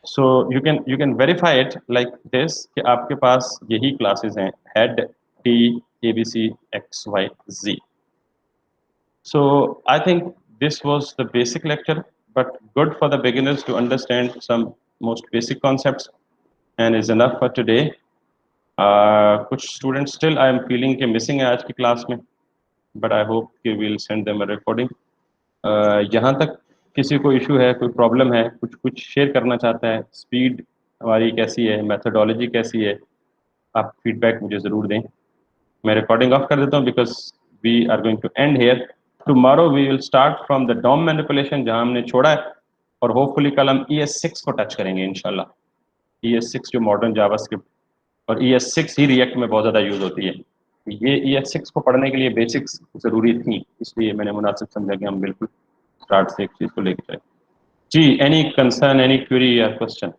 So you can verify it like this कि आपके पास यही क्लासेस हैं, head, T, ABC, XYZ। So I think this was the basic lecture, but good for the beginners to understand some most basic concepts, and is enough for today. कुछ students still I am feeling के missing है आज की class में, but I hope we will send them a recording। यहाँ तक किसी को इशू है, कोई प्रॉब्लम है, कुछ शेयर करना चाहता है, स्पीड हमारी कैसी है, मेथोडोलॉजी कैसी है, आप फीडबैक मुझे ज़रूर दें। मैं रिकॉर्डिंग ऑफ कर देता हूँ because we are going to end here. Tomorrow we will start from the DOM manipulation जहाँ हमने छोड़ा है, और होपफुली कल हम ES6 को टच करेंगे इंशाल्लाह। ES6 जो मॉडर्न जावास्क्रिप्ट, और ES6 ही रिएक्ट में बहुत ज़्यादा यूज़ होती है। ये ES6 को पढ़ने के लिए बेसिक्स ज़रूरी थी, इसलिए मैंने मुनासिब समझा कि हम बिल्कुल स्टार्ट से एक चीज़ को लेकर जाए। जी, एनी कंसर्न, एनी क्वेरी या क्वेश्चन?